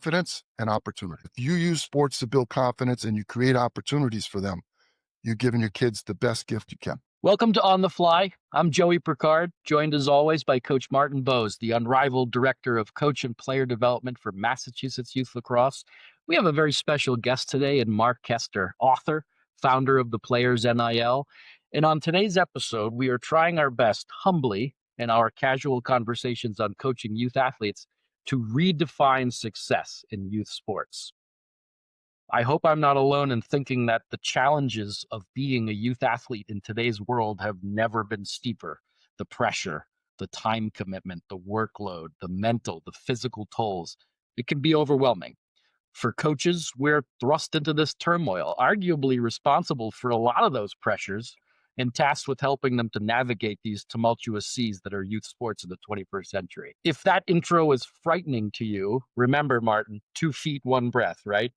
confidence and opportunity. If you use sports to build confidence and you create opportunities for them, you're giving your kids the best gift you can. Welcome to On the Fly. I'm Joey Picard, joined as always by Coach Martin Bose, the unrivaled director of coach and player development for Massachusetts Youth Lacrosse. We have a very special guest today in Mark Koesterer, author, founder of the Players NIL. And on today's episode, we are trying our best humbly in our casual conversations on coaching youth athletes to redefine success in youth sports. I hope I'm not alone in thinking that the challenges of being a youth athlete in today's world have never been steeper. The pressure, the time commitment, the workload, the mental, the physical tolls, it can be overwhelming. For coaches, we're thrust into this turmoil, arguably responsible for a lot of those pressures and tasked with helping them to navigate these tumultuous seas that are youth sports in the 21st century. If that intro is frightening to you, remember, Martin, 2 feet, one breath, right?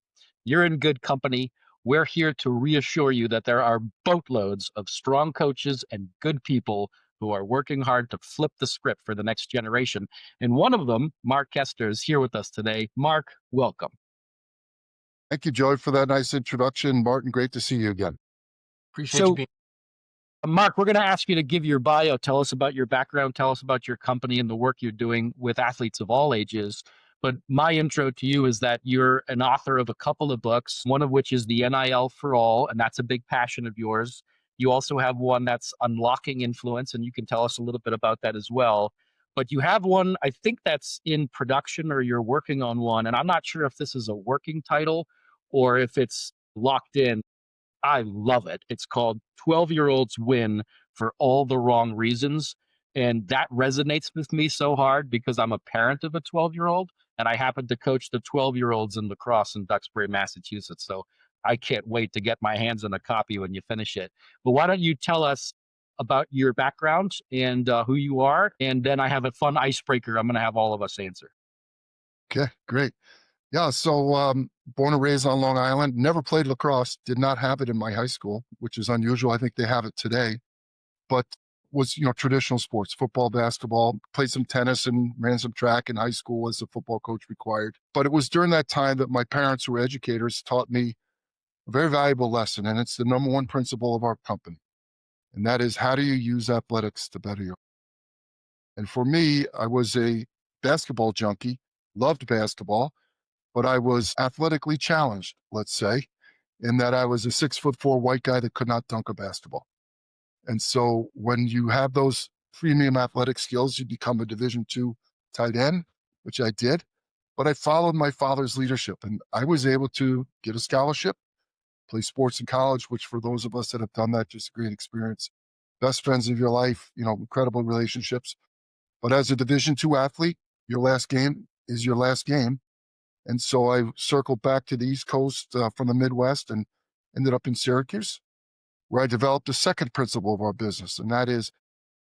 You're in good company. We're here to reassure you that there are boatloads of strong coaches and good people who are working hard to flip the script for the next generation. And one of them, Mark Koesterer, is here with us today. Mark, welcome. Thank you, Joey, for that nice introduction. Martin, great to see you again. Appreciate you So, being. Mark, we're going to ask you to give your bio. Tell us about your background. Tell us about your company and the work you're doing with athletes of all ages. But my intro to you is that you're an author of a couple of books, one of which is the NIL for All, and that's a big passion of yours. You also have one that's Unlocking Influence, and you can tell us a little bit about that as well. But you have one, I think that's in production or you're working on one, and I'm not sure if this is a working title or if it's locked in. I love it. It's called 12-Year-Olds Win for All the Wrong Reasons. And that resonates with me so hard because I'm a parent of a 12-year-old and I happen to coach the 12-year-olds in lacrosse in Duxbury, Massachusetts. So I can't wait to get my hands on a copy when you finish it. But why don't you tell us about your background and who you are? And then I have a fun icebreaker I'm going to have all of us answer. Okay, great. Yeah, so born and raised on Long Island, never played lacrosse, did not have it in my high school, which is unusual. I think they have it today, but was, traditional sports, football, basketball, played some tennis and ran some track in high school as a football coach required. But it was during that time that my parents, who were educators, taught me a very valuable lesson, and it's the number one principle of our company. And that is, how do you use athletics to better your? And for me, I was a basketball junkie, loved basketball, but I was athletically challenged, let's say, in that I was a 6'4" white guy that could not dunk a basketball. And so when you have those premium athletic skills, you become a Division II tight end, which I did. But I followed my father's leadership, and I was able to get a scholarship, play sports in college, which for those of us that have done that, just a great experience. Best friends of your life, incredible relationships. But as a Division II athlete, your last game is your last game. And so I circled back to the East Coast from the Midwest and ended up in Syracuse, where I developed the second principle of our business. And that is,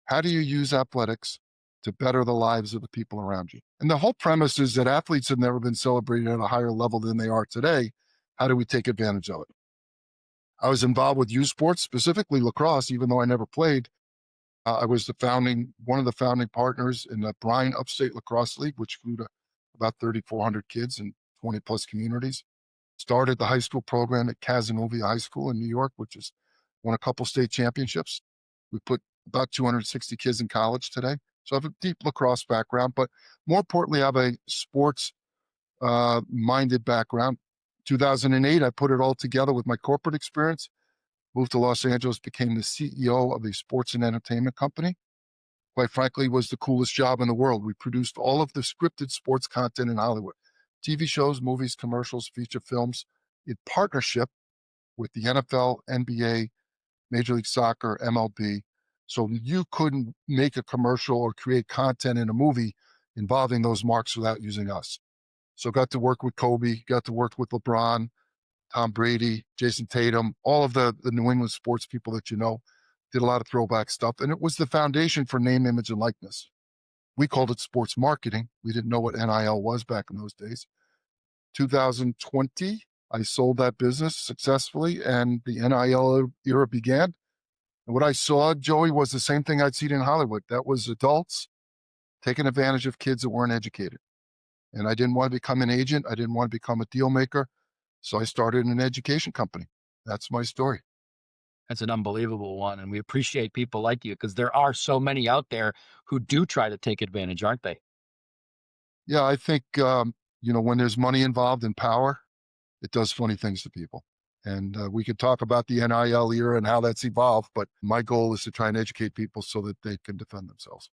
how do you use athletics to better the lives of the people around you? And the whole premise is that athletes have never been celebrated at a higher level than they are today. How do we take advantage of it? I was involved with youth sports, specifically lacrosse, even though I never played. I was one of the founding partners in the Bryan Upstate Lacrosse League, which grew to about 3,400 kids in 20 plus communities. Started the high school program at Cazenovia High School in New York, which has won a couple state championships. We put about 260 kids in college today. So I have a deep lacrosse background, but more importantly, I have a sports minded background. 2008, I put it all together with my corporate experience, moved to Los Angeles, became the CEO of a sports and entertainment company. Quite frankly, was the coolest job in the world. We produced all of the scripted sports content in Hollywood, TV shows, movies, commercials, feature films, in partnership with the NFL, NBA, Major League Soccer, MLB. So you couldn't make a commercial or create content in a movie involving those marks without using us. So got to work with Kobe, got to work with LeBron, Tom Brady, Jason Tatum, all of the New England sports people that did a lot of throwback stuff. And it was the foundation for name, image, and likeness. We called it sports marketing. We didn't know what NIL was back in those days. 2020, I sold that business successfully and the NIL era began. And what I saw, Joey, was the same thing I'd seen in Hollywood. That was adults taking advantage of kids that weren't educated. And I didn't want to become an agent. I didn't want to become a deal maker. So I started an education company. That's my story. That's an unbelievable one, and we appreciate people like you because there are so many out there who do try to take advantage, aren't they? Yeah, I think, when there's money involved in power, it does funny things to people. And we could talk about the NIL era and how that's evolved, but my goal is to try and educate people so that they can defend themselves.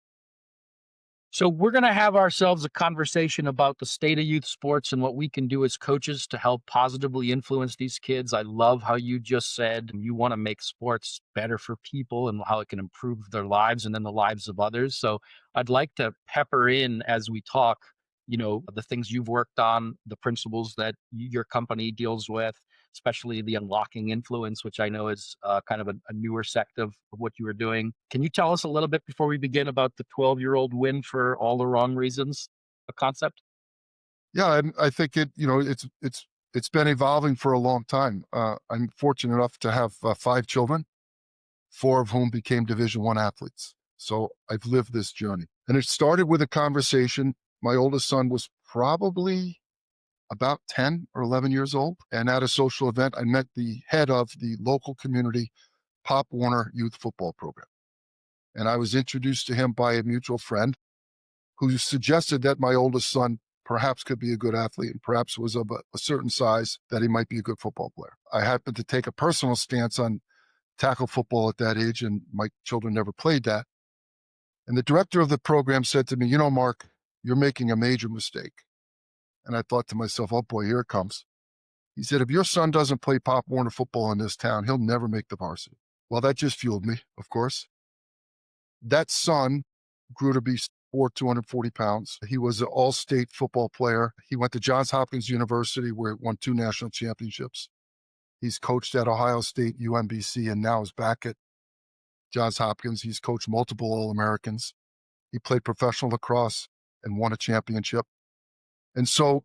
So we're going to have ourselves a conversation about the state of youth sports and what we can do as coaches to help positively influence these kids. I love how you just said you want to make sports better for people and how it can improve their lives and then the lives of others. So I'd like to pepper in as we talk, the things you've worked on, the principles that your company deals with, especially the unlocking influence, which I know is kind of a newer sect of what you were doing. Can you tell us a little bit before we begin about the 12-year-old win for all the wrong reasons, a concept? Yeah, I think it's been evolving for a long time. I'm fortunate enough to have 5 children, 4 of whom became Division I athletes. So I've lived this journey, and it started with a conversation. My oldest son was probably about 10 or 11 years old, and at a social event, I met the head of the local community Pop Warner youth football program, and I was introduced to him by a mutual friend who suggested that my oldest son perhaps could be a good athlete and perhaps was of a certain size that he might be a good football player. I happened to take a personal stance on tackle football at that age, and my children never played that. And the director of the program said to me, Mark, you're making a major mistake. And I thought to myself, oh boy, here it comes. He said, if your son doesn't play Pop Warner football in this town, he'll never make the varsity. Well, that just fueled me, of course. That son grew to be 240 pounds. He was an all-state football player. He went to Johns Hopkins University where he won 2 national championships. He's coached at Ohio State, UMBC, and now is back at Johns Hopkins. He's coached multiple All-Americans. He played professional lacrosse and won a championship. And so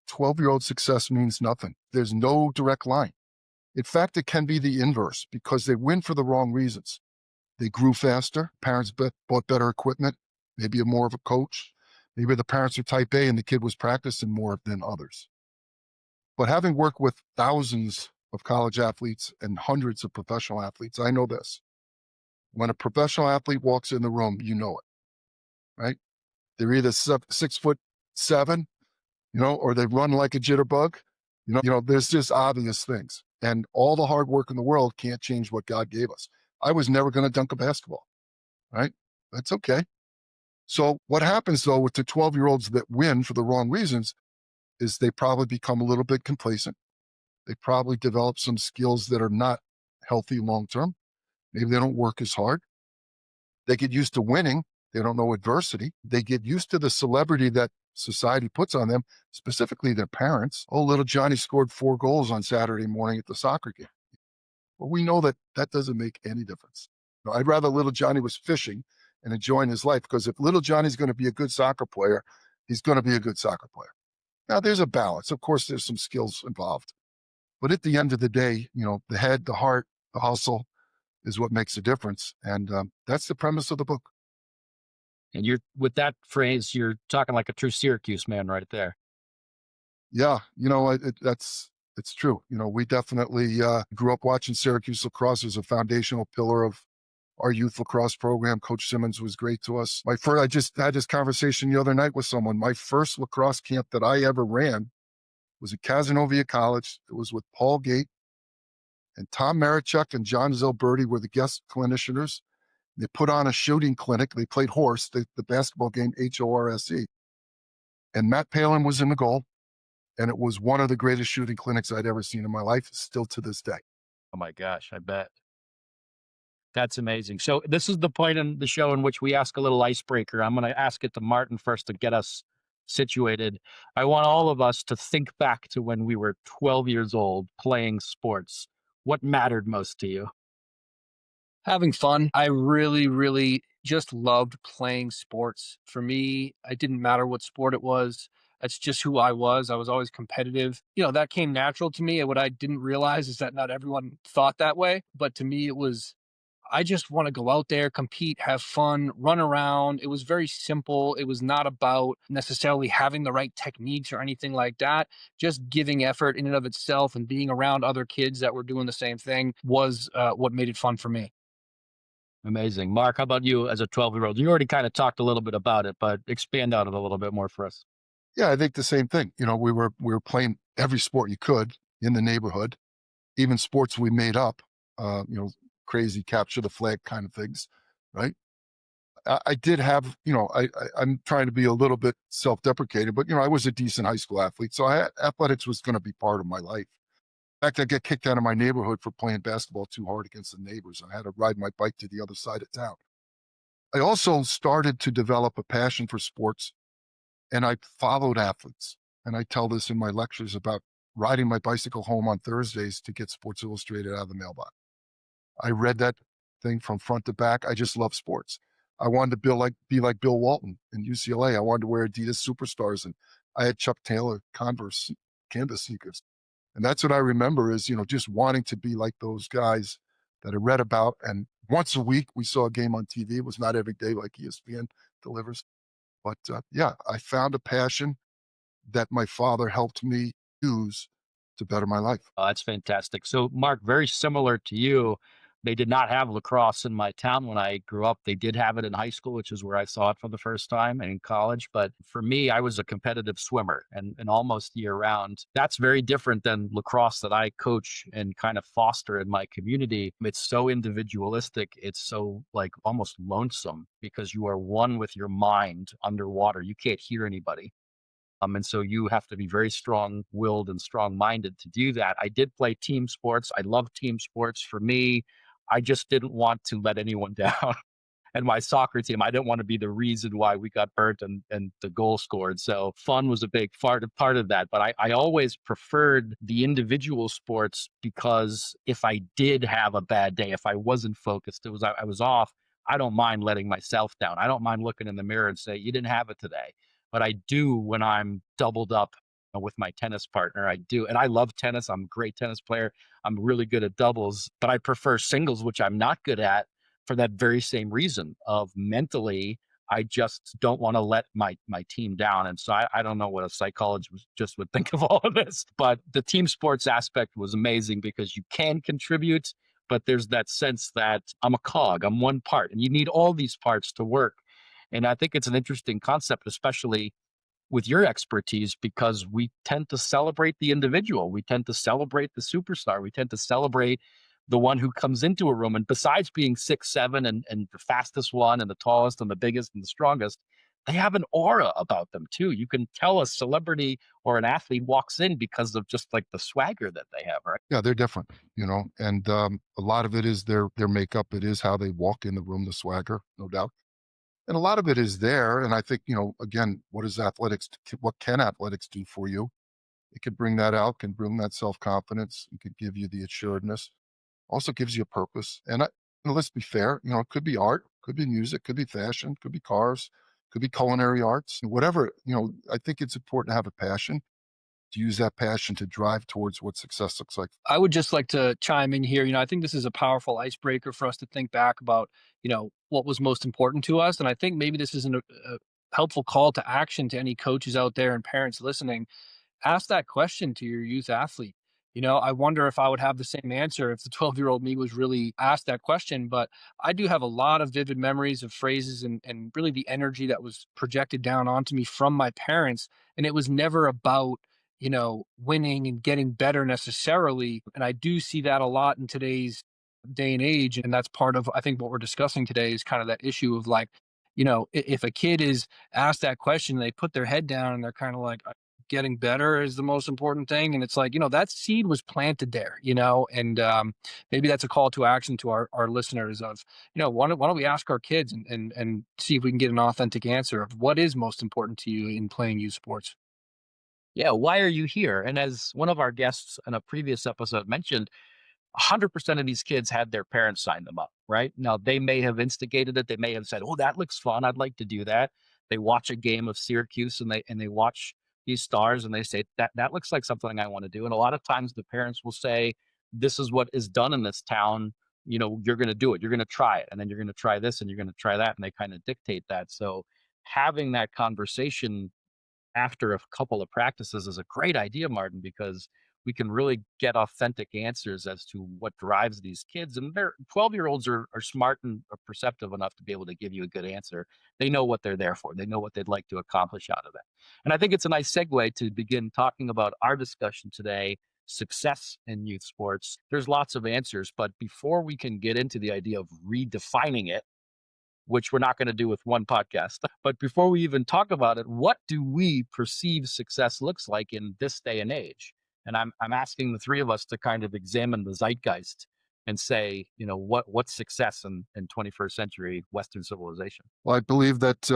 12-year-old success means nothing. There's no direct line. In fact, it can be the inverse because they win for the wrong reasons. They grew faster. Parents bought better equipment, maybe more of a coach. Maybe the parents are type A and the kid was practicing more than others. But having worked with thousands of college athletes and hundreds of professional athletes, I know this. When a professional athlete walks in the room, you know it, right? They're either 6'7", or they run like a jitterbug. There's just obvious things. And all the hard work in the world can't change what God gave us. I was never going to dunk a basketball, right? That's okay. So what happens though with the 12-year-olds that win for the wrong reasons is they probably become a little bit complacent. They probably develop some skills that are not healthy long-term. Maybe they don't work as hard. They get used to winning. They don't know adversity. They get used to the celebrity that society puts on them, specifically their parents. Oh, little Johnny scored 4 goals on Saturday morning at the soccer game. Well, we know that that doesn't make any difference. I'd rather little Johnny was fishing and enjoying his life, because if little Johnny's going to be a good soccer player, he's going to be a good soccer player. Now, there's a balance. Of course, there's some skills involved. But at the end of the day, the head, the heart, the hustle is what makes a difference. And that's the premise of the book. And you're with that phrase, you're talking like a true Syracuse man right there. Yeah, it's true. We definitely grew up watching Syracuse lacrosse as a foundational pillar of our youth lacrosse program. Coach Simmons was great to us. I just had this conversation the other night with someone. My first lacrosse camp that I ever ran was at Cazenovia College. It was with Paul Gate, and Tom Marichuk and John Zilberti were the guest clinicians. They put on a shooting clinic. They played horse, the basketball game, HORSE. And Matt Palin was in the goal. And it was one of the greatest shooting clinics I'd ever seen in my life, still to this day. Oh my gosh, I bet. That's amazing. So this is the point in the show in which we ask a little icebreaker. I'm going to ask it to Martin first to get us situated. I want all of us to think back to when we were 12 years old playing sports. What mattered most to you? Having fun. I really, really just loved playing sports. For me, it didn't matter what sport it was. That's just who I was. I was always competitive. That came natural to me. And what I didn't realize is that not everyone thought that way. But to me, I just want to go out there, compete, have fun, run around. It was very simple. It was not about necessarily having the right techniques or anything like that. Just giving effort in and of itself and being around other kids that were doing the same thing was what made it fun for me. Amazing. Mark, how about you as a 12-year-old? You already kind of talked a little bit about it, but expand on it a little bit more for us. Yeah, I think the same thing. We were playing every sport you could in the neighborhood, even sports we made up, uh, you know, crazy capture the flag kind of things, right? I did have, I'm trying to be a little bit self-deprecating, but I was a decent high school athlete, so athletics was going to be part of my life. In fact, I get kicked out of my neighborhood for playing basketball too hard against the neighbors. I had to ride my bike to the other side of town. I also started to develop a passion for sports, and I followed athletes. And I tell this in my lectures about riding my bicycle home on Thursdays to get Sports Illustrated out of the mailbox. I read that thing from front to back. I just love sports. I wanted to be like Bill Walton in UCLA. I wanted to wear Adidas Superstars, and I had Chuck Taylor Converse canvas sneakers. And that's what I remember is, just wanting to be like those guys that I read about. And once a week, we saw a game on TV. It was not every day like ESPN delivers. But yeah, I found a passion that my father helped me use to better my life. Oh, that's fantastic. So, Mark, very similar to you, they did not have lacrosse in my town when I grew up. They did have it in high school, which is where I saw it for the first time, and in college. But for me, I was a competitive swimmer and almost year round. That's very different than lacrosse that I coach and kind of foster in my community. It's so individualistic. It's so like almost lonesome because you are one with your mind underwater. You can't hear anybody. And so you have to be very strong willed and strong minded to do that. I did play team sports. I love team sports. For me, I just didn't want to let anyone down. And my soccer team, I didn't want to be the reason why we got burnt and the goal scored. So fun was a big part of that. But I always preferred the individual sports because if I did have a bad day, if I wasn't focused, I was off. I don't mind letting myself down. I don't mind looking in the mirror and say, you didn't have it today. But I do when I'm doubled up with my tennis partner. I do. And I love tennis. I'm a great tennis player. I'm really good at doubles, but I prefer singles, which I'm not good at for that very same reason of mentally I just don't want to let my team down. And so I don't know what a psychologist just would think of all of this, but the team sports aspect was amazing because you can contribute, but there's that sense that I'm a cog, I'm one part, and you need all these parts to work. And I think it's an interesting concept, especially with your expertise, because we tend to celebrate the individual. We tend to celebrate the superstar. We tend to celebrate the one who comes into a room. And besides being 6'7" and the fastest one and the tallest and the biggest and the strongest, they have an aura about them too. You can tell a celebrity or an athlete walks in because of just like the swagger that they have, right? Yeah, they're different, and a lot of it is their makeup. It is how they walk in the room, the swagger, no doubt. And a lot of it is there. And I think, again, what can athletics do for you? It can bring that out, can bring that self-confidence. It could give you the assuredness, also gives you a purpose. And let's be fair, it could be art, could be music, could be fashion, could be cars, could be culinary arts, whatever. I think it's important to have a passion, to use that passion to drive towards what success looks like. I would just like to chime in here. I think this is a powerful icebreaker for us to think back about, what was most important to us. And I think maybe this is a helpful call to action to any coaches out there and parents listening. Ask that question to your youth athlete. I wonder if I would have the same answer if the 12-year-old me was really asked that question. But I do have a lot of vivid memories of phrases and really the energy that was projected down onto me from my parents. And it was never about, winning and getting better necessarily. And I do see that a lot in today's day and age. And that's part of, I think, what we're discussing today is kind of that issue of like, if a kid is asked that question, they put their head down and they're kind of like, getting better is the most important thing. And it's like, that seed was planted there, and maybe that's a call to action to our listeners of, why don't we ask our kids and see if we can get an authentic answer of what is most important to you in playing youth sports. Yeah. Why are you here? And as one of our guests in a previous episode mentioned, 100% of these kids had their parents sign them up, right? Now, they may have instigated it. They may have said, "Oh, that looks fun. I'd like to do that." They watch a game of Syracuse and they watch these stars and they say, "That looks like something I want to do." And a lot of times the parents will say, "This is what is done in this town. you're going to do it. You're going to try it. And then you're going to try this and you're going to try that. And they kind of dictate that. So having that conversation after a couple of practices is a great idea, Martin, because we can really get authentic answers as to what drives these kids. And they're 12-year-olds are smart and are perceptive enough to be able to give you a good answer. They know what they're there for. They know what they'd like to accomplish out of it. And I think it's a nice segue to begin talking about our discussion today, success in youth sports. There's lots of answers, but before we can get into the idea of redefining it, which we're not going to do with one podcast. But before we even talk about it, what do we perceive success looks like in this day and age? And I'm asking the three of us to kind of examine the zeitgeist and say, what's success in 21st century Western civilization? Well, I believe that,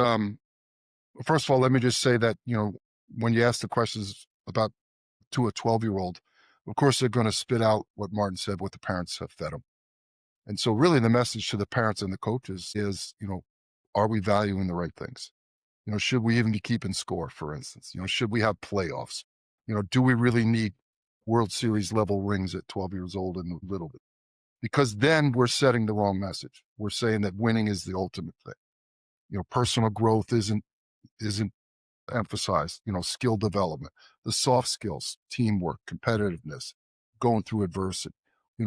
first of all, let me just say that, when you ask the questions about to a 12-year-old, of course, they're going to spit out what Martin said, what the parents have fed them. And so really the message to the parents and the coaches is, are we valuing the right things? Should we even be keeping score, for instance? Should we have playoffs? Do we really need World Series level rings at 12 years old and a little bit? Because then we're setting the wrong message. We're saying that winning is the ultimate thing. Personal growth isn't emphasized, skill development, the soft skills, teamwork, competitiveness, going through adversity.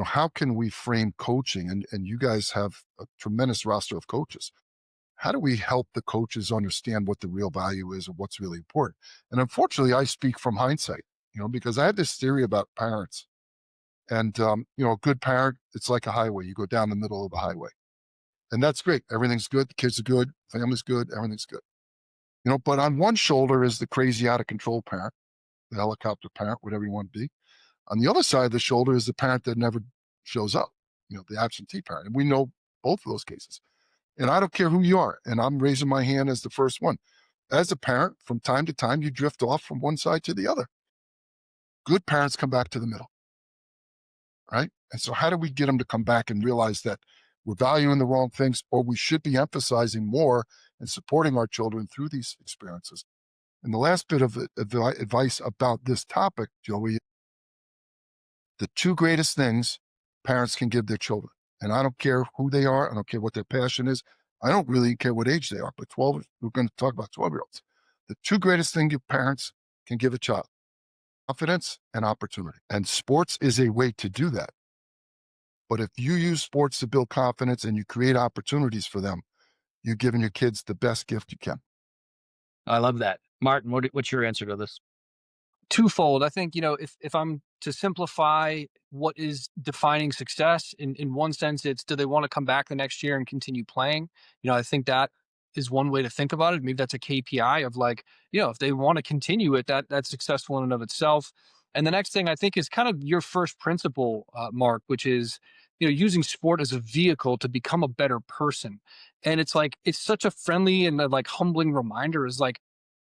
How can we frame coaching? And you guys have a tremendous roster of coaches. How do we help the coaches understand what the real value is and what's really important? And unfortunately, I speak from hindsight, because I had this theory about parents. And, a good parent, it's like a highway. You go down the middle of the highway. And that's great. Everything's good. The kids are good. Family's good. Everything's good. But on one shoulder is the crazy out of control parent, the helicopter parent, whatever you want to be. On the other side of the shoulder is the parent that never shows up, the absentee parent. And we know both of those cases. And I don't care who you are. And I'm raising my hand as the first one. As a parent, from time to time, you drift off from one side to the other. Good parents come back to the middle, right? And so how do we get them to come back and realize that we're valuing the wrong things, or we should be emphasizing more and supporting our children through these experiences? And the last bit of advice about this topic, Joey, the two greatest things parents can give their children, and I don't care who they are, I don't care what their passion is, I don't really care what age they are, but we're going to talk about 12-year-olds. The two greatest things your parents can give a child: confidence and opportunity. And sports is a way to do that. But if you use sports to build confidence and you create opportunities for them, you're giving your kids the best gift you can. I love that. Martin, what's your answer to this? Twofold. I think, if I'm to simplify what is defining success, in one sense, it's, do they want to come back the next year and continue playing? I think that is one way to think about it. Maybe that's a KPI of, like, if they want to continue it, that's successful in and of itself. And the next thing I think is kind of your first principle, Mark, which is, using sport as a vehicle to become a better person. And it's like, it's such a friendly and like humbling reminder, is like,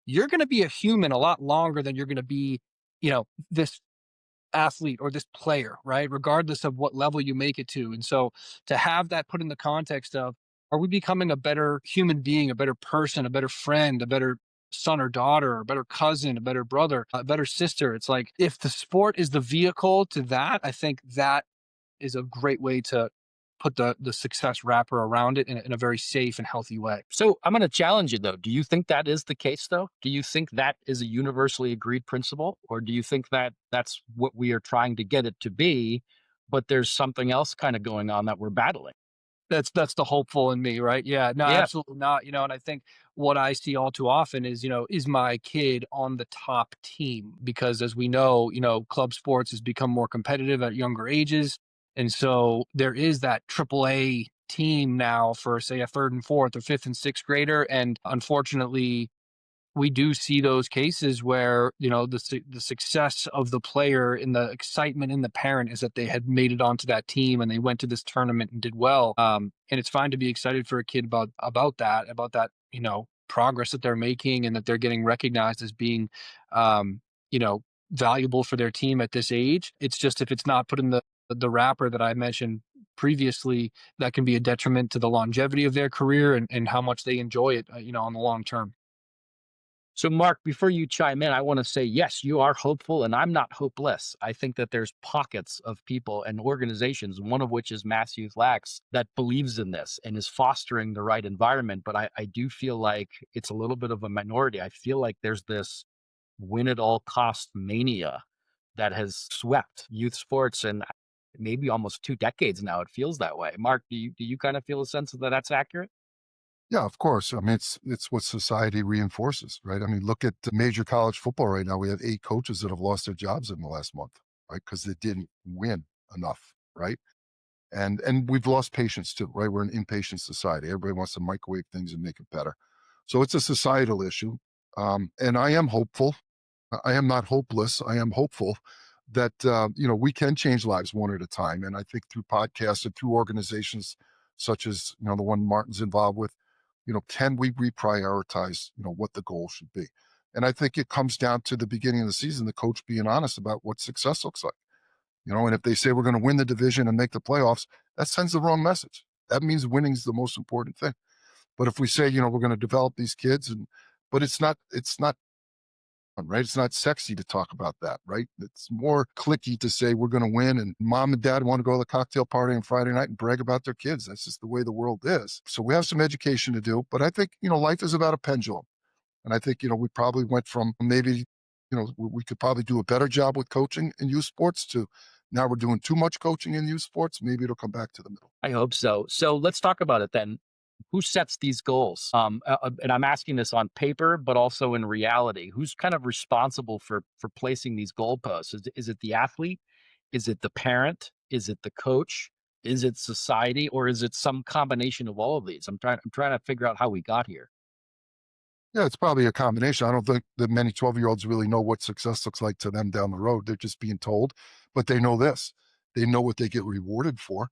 you're going to be a human a lot longer than you're going to be, this athlete or this player, right? Regardless of what level you make it to. And so to have that put in the context of, are we becoming a better human being, a better person, a better friend, a better son or daughter, a better cousin, a better brother, a better sister? It's like, if the sport is the vehicle to that, I think that is a great way to put the success wrapper around it in a very safe and healthy way. So I'm going to challenge you, though. Do you think that is the case, though? Do you think that is a universally agreed principle? Or do you think that that's what we are trying to get it to be, but there's something else kind of going on that we're battling? That's the hopeful in me, right? Yeah, no, Yeah. absolutely not. And I think what I see all too often is, is my kid on the top team? Because as we know, club sports has become more competitive at younger ages. And so there is that AAA team now for, say, a third and fourth or fifth and sixth grader. And unfortunately, we do see those cases where, the success of the player and the excitement in the parent is that they had made it onto that team and they went to this tournament and did well. And it's fine to be excited for a kid about that, progress that they're making and that they're getting recognized as being, you know, valuable for their team at this age. It's just, if it's not put in the wrapper that I mentioned previously, that can be a detriment to the longevity of their career and how much they enjoy it, on the long term. So, Mark, before you chime in, I want to say, yes, you are hopeful, and I'm not hopeless. I think that there's pockets of people and organizations, one of which is Mass Youth Lax, that believes in this and is fostering the right environment. But I do feel like it's a little bit of a minority. I feel like there's this win at all cost mania that has swept youth sports and maybe almost 2 decades now. It feels that way. Mark, do you kind of feel a sense that that's accurate? Yeah, of course. I mean, it's what society reinforces, right? I mean, look at the major college football right now. We have 8 coaches that have lost their jobs in the last month, right? Because they didn't win enough, right? And we've lost patience too, right? We're an impatient society. Everybody wants to microwave things and make it better. So it's a societal issue. And I am hopeful. I am not hopeless. I am hopeful that we can change lives one at a time. And I think through podcasts and through organizations such as the one Martin's involved with, can we reprioritize what the goal should be? And I think it comes down to the beginning of the season, the coach being honest about what success looks like. And if they say we're going to win the division and make the playoffs, that sends the wrong message. That means winning is the most important thing. But if we say, we're going to develop these kids, but it's not fun, right? It's not sexy to talk about that, right? It's more clicky to say we're going to win, and mom and dad want to go to the cocktail party on Friday night and brag about their kids. That's just the way the world is. So we have some education to do, but I think, life is about a pendulum. And I think, we probably went from maybe, we could probably do a better job with coaching in youth sports to now we're doing too much coaching in youth sports. Maybe it'll come back to the middle. I hope so. So let's talk about it then. Who sets these goals? And I'm asking this on paper, but also in reality. Who's kind of responsible for placing these goalposts? Is it the athlete? Is it the parent? Is it the coach? Is it society? Or is it some combination of all of these? I'm trying to figure out how we got here. Yeah, it's probably a combination. I don't think that many 12-year-olds really know what success looks like to them down the road. They're just being told, but they know this. They know what they get rewarded for.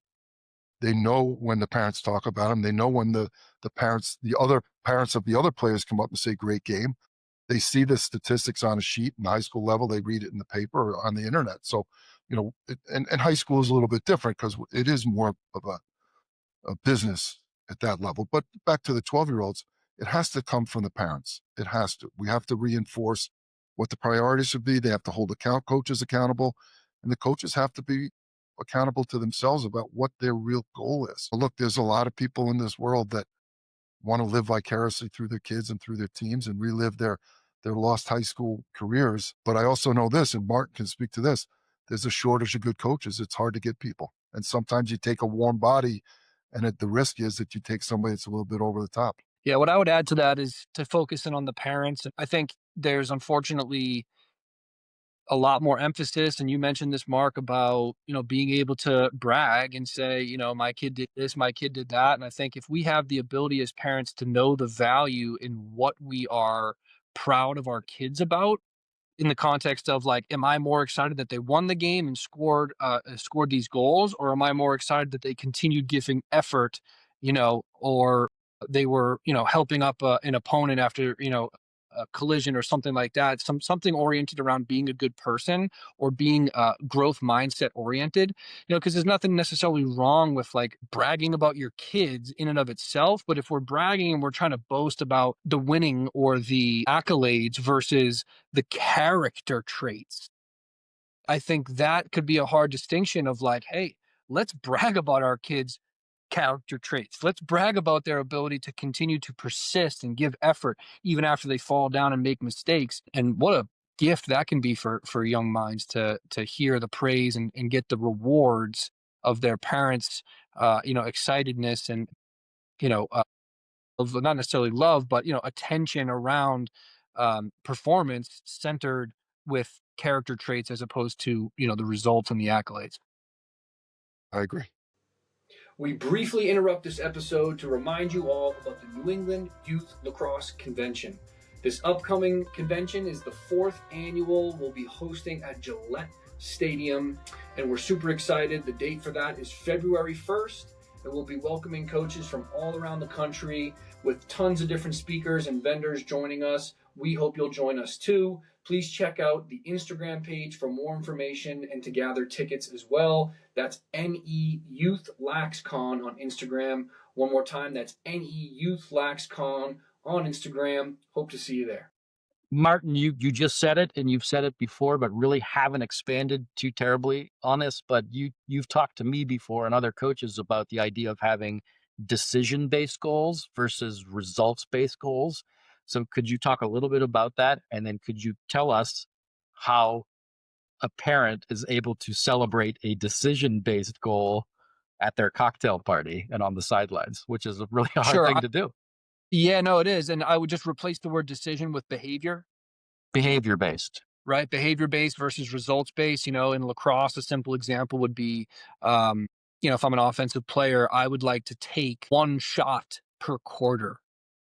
They know when the parents talk about them. They know when the other parents of the other players come up and say, great game. They see the statistics on a sheet in high school level. They read it in the paper or on the internet. So, and high school is a little bit different because it is more of a business at that level. But back to the 12-year-olds, it has to come from the parents. It has to. We have to reinforce what the priorities should be. They have to hold coaches accountable, and the coaches have to be accountable to themselves about what their real goal is. Look, there's a lot of people in this world that want to live vicariously through their kids and through their teams and relive their lost high school careers. But I also know this, and Mark can speak to this, there's a shortage of good coaches. It's hard to get people. And sometimes you take a warm body, and the risk is that you take somebody that's a little bit over the top. Yeah, what I would add to that is to focus in on the parents. I think there's unfortunately a lot more emphasis, and you mentioned this, Mark, about being able to brag and say, my kid did this, my kid did that. And I think if we have the ability as parents to know the value in what we are proud of our kids about, in the context of like, am I more excited that they won the game and scored these goals, or am I more excited that they continued giving effort, or they were helping up an opponent after a collision or something like that, something oriented around being a good person or being growth mindset oriented, because there's nothing necessarily wrong with like bragging about your kids in and of itself, but if we're bragging and we're trying to boast about the winning or the accolades versus the character traits, I think that could be a hard distinction of like, hey, let's brag about our kids' character traits. Let's brag about their ability to continue to persist and give effort even after they fall down and make mistakes. And what a gift that can be for young minds to hear the praise and get the rewards of their parents' excitedness and you know uh, of not necessarily love, but attention around performance centered with character traits as opposed to the results and the accolades. I agree. We briefly interrupt this episode to remind you all about the New England Youth Lacrosse Convention. This upcoming convention is the 4th annual. We'll be hosting at Gillette Stadium, and we're super excited. The date for that is February 1st, and we'll be welcoming coaches from all around the country with tons of different speakers and vendors joining us. We hope you'll join us too. Please check out the Instagram page for more information and to gather tickets as well. That's NE Youth LaxCon on Instagram. One more time, that's NE Youth LaxCon on Instagram. Hope to see you there. Martin, you just said it, and you've said it before, but really haven't expanded too terribly on this. But you've talked to me before and other coaches about the idea of having decision-based goals versus results-based goals. So could you talk a little bit about that? And then could you tell us how a parent is able to celebrate a decision-based goal at their cocktail party and on the sidelines, which is a really hard Sure. thing to do. Yeah, no, it is. And I would just replace the word decision with behavior, Behavior-based. right? Behavior based versus results based. In lacrosse, a simple example would be, if I'm an offensive player, I would like to take one shot per quarter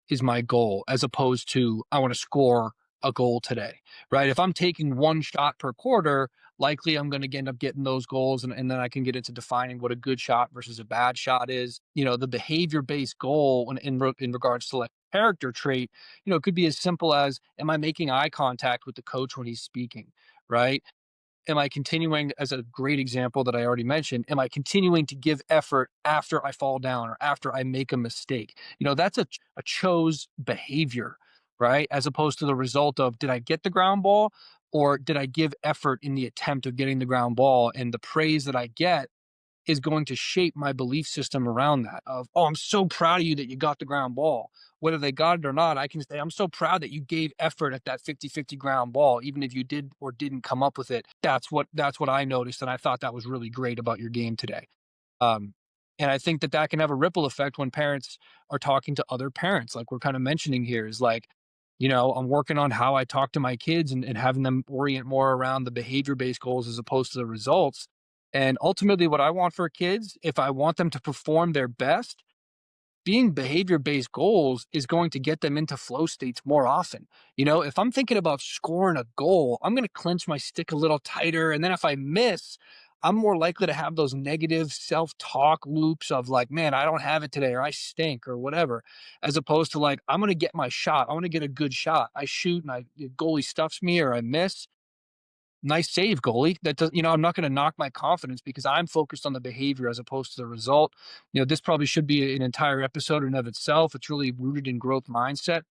is my goal, as opposed to I want to score a goal today, right? If I'm taking one shot per quarter, likely I'm going to end up getting those goals. And then I can get into defining what a good shot versus a bad shot is. The behavior based goal in regards to like character trait, it could be as simple as, am I making eye contact with the coach when he's speaking, right? Am I continuing, as a great example that I already mentioned, am I continuing to give effort after I fall down or after I make a mistake? That's a chose behavior, right? As opposed to the result of, did I get the ground ball or did I give effort in the attempt of getting the ground ball? And the praise that I get is going to shape my belief system around that of, oh, I'm so proud of you that you got the ground ball. Whether they got it or not, I can say, I'm so proud that you gave effort at that 50-50 ground ball, even if you did or didn't come up with it. That's what I noticed. And I thought that was really great about your game today. Um, and I think that can have a ripple effect when parents are talking to other parents, like we're kind of mentioning here, is like, I'm working on how I talk to my kids and having them orient more around the behavior based goals as opposed to the results. And ultimately, what I want for kids, if I want them to perform their best, being behavior based goals is going to get them into flow states more often. If I'm thinking about scoring a goal, I'm going to clench my stick a little tighter. And then if I miss, I'm more likely to have those negative self talk loops of like, man, I don't have it today, or I stink, or whatever, as opposed to like, I'm going to get my shot. I want to get a good shot. I shoot and the goalie stuffs me or I miss. Nice save, goalie. That does, I'm not going to knock my confidence because I'm focused on the behavior as opposed to the result. This probably should be an entire episode in and of itself. It's really rooted in growth mindset.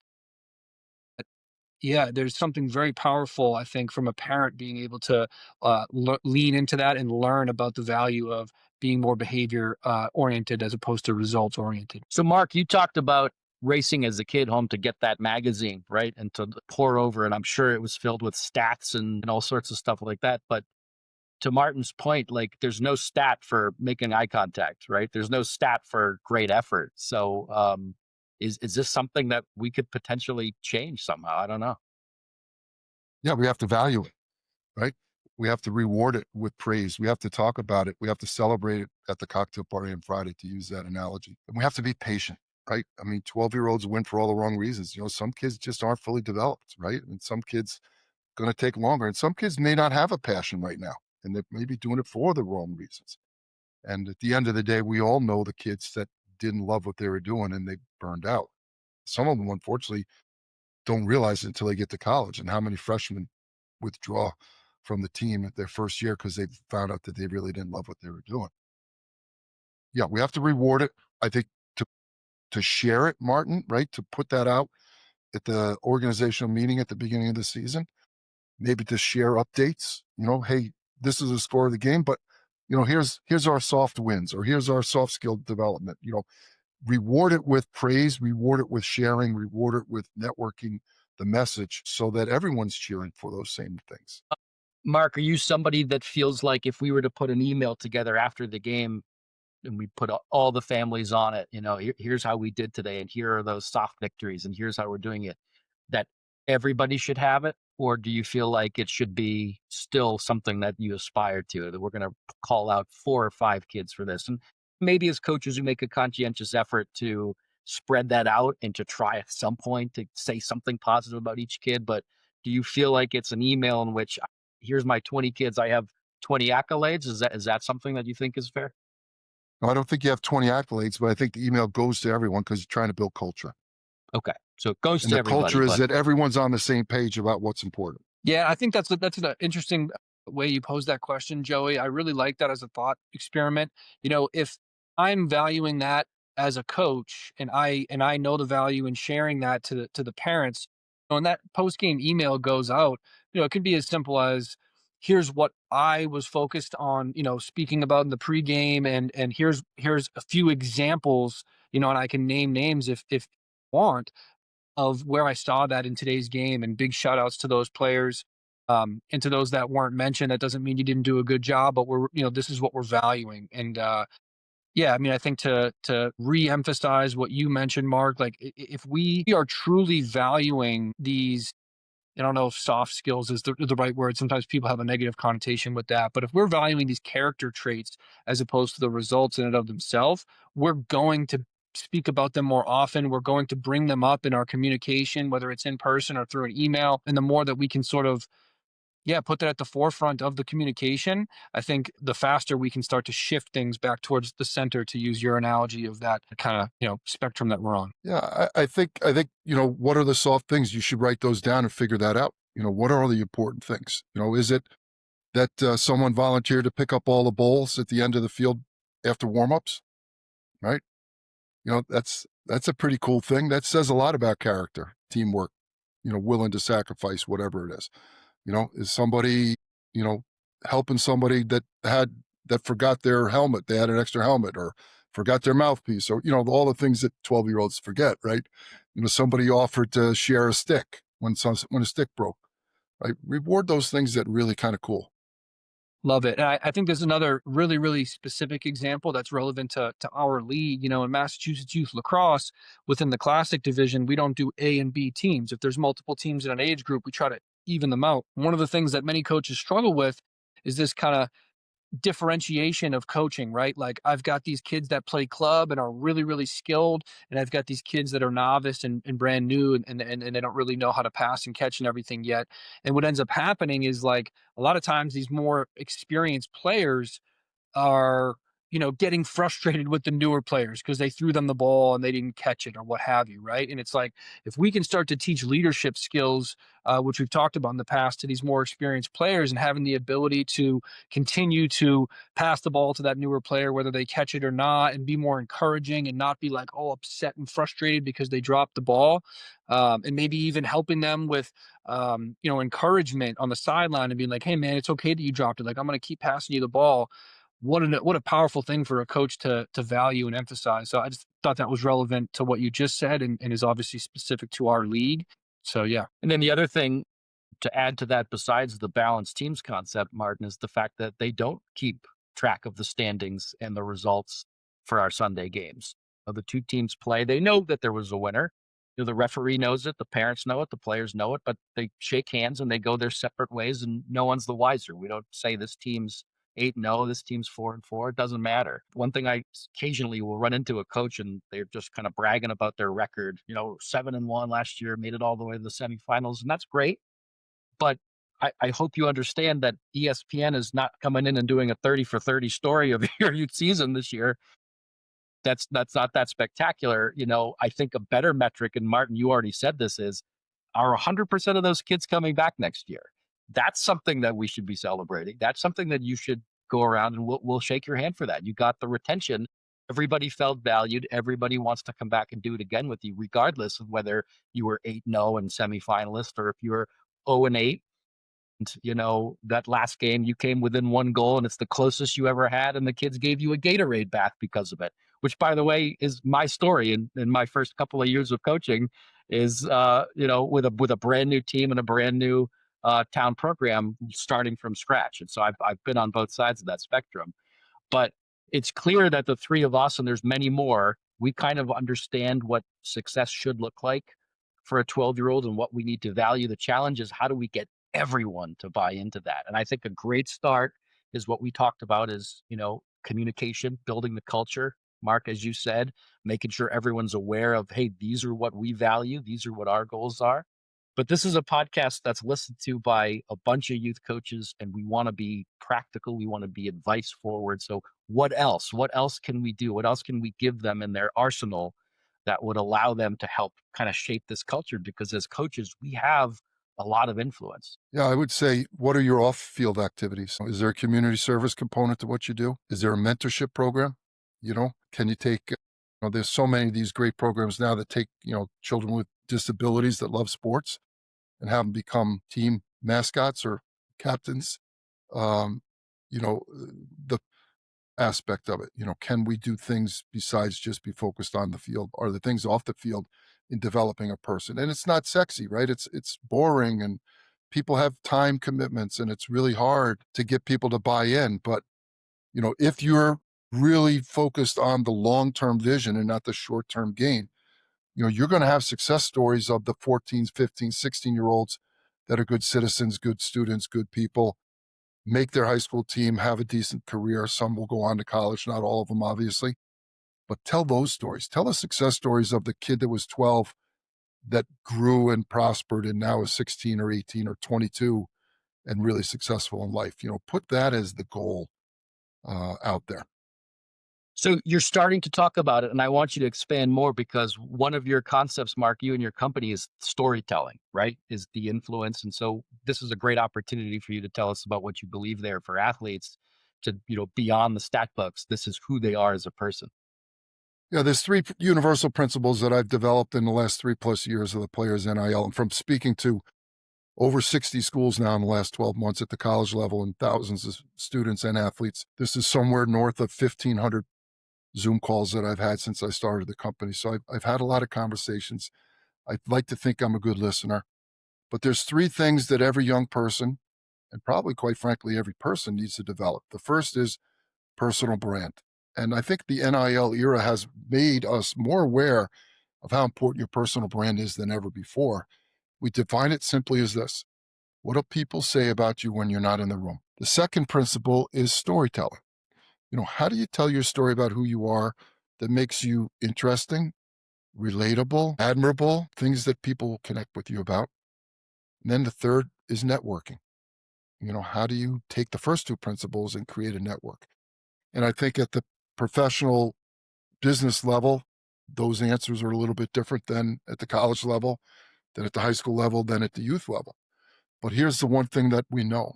Yeah, there's something very powerful, I think, from a parent being able to lean into that and learn about the value of being more behavior oriented as opposed to results oriented. So, Mark, you talked about racing as a kid home to get that magazine, right? And to pour over, and I'm sure it was filled with stats and all sorts of stuff like that. But to Martin's point, like there's no stat for making eye contact, right? There's no stat for great effort. So, is this something that we could potentially change somehow? I don't know. Yeah, we have to value it, right? We have to reward it with praise. We have to talk about it. We have to celebrate it at the cocktail party on Friday, to use that analogy. And we have to be patient, right? I mean, 12-year-olds win for all the wrong reasons. Some kids just aren't fully developed, right? And some kids going to take longer. And some kids may not have a passion right now, and they may be doing it for the wrong reasons. And at the end of the day, we all know the kids that didn't love what they were doing and they burned out. Some of them, unfortunately, don't realize it until they get to college. And how many freshmen withdraw from the team at their first year because they found out that they really didn't love what they were doing. Yeah, we have to reward it. I think to share it, Martin, right? To put that out at the organizational meeting at the beginning of the season, maybe to share updates, hey, this is the score of the game, but here's our soft wins, or here's our soft skill development. Reward it with praise, reward it with sharing, reward it with networking the message so that everyone's cheering for those same things. Mark, are you somebody that feels like if we were to put an email together after the game and we put all the families on it, here's how we did today, and here are those soft victories, and here's how we're doing it, that everybody should have it? Or do you feel like it should be still something that you aspire to, that we're going to call out 4 or 5 kids for this? And maybe as coaches, we make a conscientious effort to spread that out and to try at some point to say something positive about each kid. But do you feel like it's an email in which, here's my 20 kids, I have 20 accolades? Is that something that you think is fair? No, I don't think you have 20 accolades, but I think the email goes to everyone because you're trying to build culture. Okay. So it goes And to the everybody. culture is that everyone's on the same page about what's important. Yeah, I think that's an interesting way you pose that question, Joey. I really like that as a thought experiment. If I'm valuing that as a coach and I know the value in sharing that to the parents, When that post game email goes out, it could be as simple as, here's what I was focused on, speaking about in the pregame, and here's a few examples, and I can name names if you want, of where I saw that in today's game, and big shout outs to those players. And to those that weren't mentioned, that doesn't mean you didn't do a good job, but this is what we're valuing. And yeah, I mean, I think to re-emphasize what you mentioned, Mark, like if we are truly valuing these, I don't know if soft skills is the right word. Sometimes people have a negative connotation with that. But if we're valuing these character traits as opposed to the results in and of themselves, we're going to speak about them more often. We're going to bring them up in our communication, whether it's in person or through an email. And the more that we can sort of, yeah, put that at the forefront of the communication, I think the faster we can start to shift things back towards the center, to use your analogy of that kind of, spectrum that we're on. Yeah, I think, what are the soft things? You should write those down and figure that out. What are the important things? Is it that someone volunteered to pick up all the bowls at the end of the field after warmups, right? That's a pretty cool thing. That says a lot about character, teamwork, willing to sacrifice whatever it is. Is somebody, you know, helping somebody that forgot their helmet, they had an extra helmet, or forgot their mouthpiece, or, all the things that 12-year-olds forget, right? Somebody offered to share a stick when a stick broke, right? Reward those things that really kind of cool. Love it. And I think there's another really, really specific example that's relevant to our league. In Massachusetts youth lacrosse, within the classic division, we don't do A and B teams. If there's multiple teams in an age group, we try to even them out. One of the things that many coaches struggle with is this kind of differentiation of coaching, right? Like, I've got these kids that play club and are really, really skilled, and I've got these kids that are novice and brand new, and they don't really know how to pass and catch and everything yet. And what ends up happening is, like, a lot of times these more experienced players are, getting frustrated with the newer players because they threw them the ball and they didn't catch it or what have you, right? And it's like, if we can start to teach leadership skills, which we've talked about in the past, to these more experienced players, and having the ability to continue to pass the ball to that newer player, whether they catch it or not, and be more encouraging and not be like, oh, upset and frustrated because they dropped the ball. And maybe even helping them with, encouragement on the sideline, and being like, hey, man, it's okay that you dropped it. Like, I'm going to keep passing you the ball. What a powerful thing for a coach to value and emphasize. So I just thought that was relevant to what you just said, and is obviously specific to our league. So yeah. And then the other thing to add to that, besides the balanced teams concept, Martin, is the fact that they don't keep track of the standings and the results for our Sunday games. The two teams play. They know that there was a winner. The referee knows it, the parents know it, the players know it, but they shake hands and they go their separate ways, and no one's the wiser. We don't say this team's 8-0, this team's 4-4. It doesn't matter. One thing, I occasionally will run into a coach and they're just kind of bragging about their record. 7-1 last year, made it all the way to the semifinals, and that's great. But I hope you understand that ESPN is not coming in and doing a 30 for 30 story of your youth season this year. That's not that spectacular. I think a better metric, and Martin, you already said this, is, are 100% of those kids coming back next year? That's something that we should be celebrating. That's something that you should go around, and we'll shake your hand for that. You got the retention. Everybody felt valued. Everybody wants to come back and do it again with you, regardless of whether you were 8-0 and semifinalist, or if you're 0-8. That last game, you came within one goal and it's the closest you ever had, and the kids gave you a Gatorade bath because of it, which, by the way, is my story in my first couple of years of coaching, is with a brand new team and a brand new town program, starting from scratch. And so I've been on both sides of that spectrum. But it's clear that the three of us, and there's many more, we kind of understand what success should look like for a 12-year-old and what we need to value. The challenge is, how do we get everyone to buy into that? And I think a great start is what we talked about, is, communication, building the culture. Mark, as you said, making sure everyone's aware of, hey, these are what we value, these are what our goals are. But this is a podcast that's listened to by a bunch of youth coaches, and we want to be practical. We want to be advice forward. So what else? What else can we do? What else can we give them in their arsenal that would allow them to help kind of shape this culture? Because as coaches, we have a lot of influence. Yeah, I would say, what are your off-field activities? Is there a community service component to what you do? Is there a mentorship program? Can you take, there's so many of these great programs now that take, children with disabilities that love sports. and have them become team mascots or captains. Um, the aspect of it, can we do things besides just be focused on the field? Are the things off the field in developing a person? And it's not sexy, right? It's boring, and people have time commitments, and it's really hard to get people to buy in. But if you're really focused on the long-term vision and not the short-term gain, you're going to have success stories of the 14, 15, 16-year-olds that are good citizens, good students, good people, make their high school team, have a decent career. Some will go on to college, not all of them, obviously. But tell those stories. Tell the success stories of the kid that was 12 that grew and prospered and now is 16 or 18 or 22 and really successful in life. Put that as the goal out there. So you're starting to talk about it, and I want you to expand more because one of your concepts, Mark, you and your company is storytelling, right? Is the influence. And so this is a great opportunity for you to tell us about what you believe there for athletes to, beyond the stat books. This is who they are as a person. Yeah, there's three universal principles that I've developed in the last 3+ years of the players NIL, and from speaking to over 60 schools now in the last 12 months at the college level and thousands of students and athletes. This is somewhere north of 1,500 Zoom calls that I've had since I started the company. So I've had a lot of conversations. I'd like to think I'm a good listener. But there's three things that every young person, and probably quite frankly, every person needs to develop. The first is personal brand. And I think the NIL era has made us more aware of how important your personal brand is than ever before. We define it simply as this: what do people say about you when you're not in the room? The second principle is storytelling. How do you tell your story about who you are that makes you interesting, relatable, admirable, things that people connect with you about? And then the third is networking. How do you take the first two principles and create a network? And I think at the professional business level, those answers are a little bit different than at the college level, than at the high school level, than at the youth level. But here's the one thing that we know: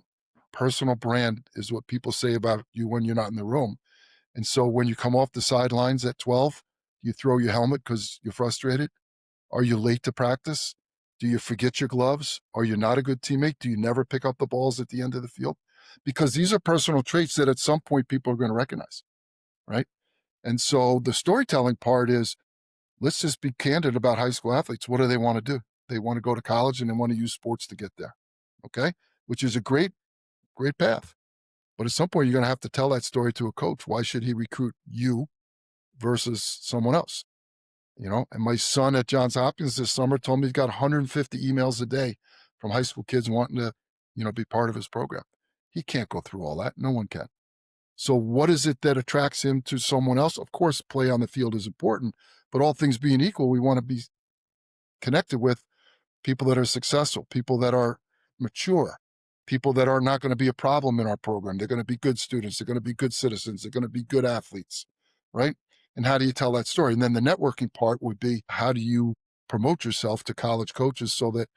personal brand is what people say about you when you're not in the room. And so when you come off the sidelines at 12, you throw your helmet because you're frustrated? Are you late to practice? Do you forget your gloves? Are you not a good teammate? Do you never pick up the balls at the end of the field? Because these are personal traits that at some point people are going to recognize, right? And so the storytelling part is, let's just be candid about high school athletes. What do they want to do? They want to go to college and they want to use sports to get there, okay? Which is a great, great path. But at some point, you're going to have to tell that story to a coach. Why should he recruit you versus someone else? And my son at Johns Hopkins this summer told me he's got 150 emails a day from high school kids wanting to, be part of his program. He can't go through all that. No one can. So what is it that attracts him to someone else? Of course, play on the field is important, but all things being equal, we want to be connected with people that are successful, people that are mature, people that are not going to be a problem in our program. They're going to be good students. They're going to be good citizens. They're going to be good athletes, right? And how do you tell that story? And then the networking part would be, how do you promote yourself to college coaches so that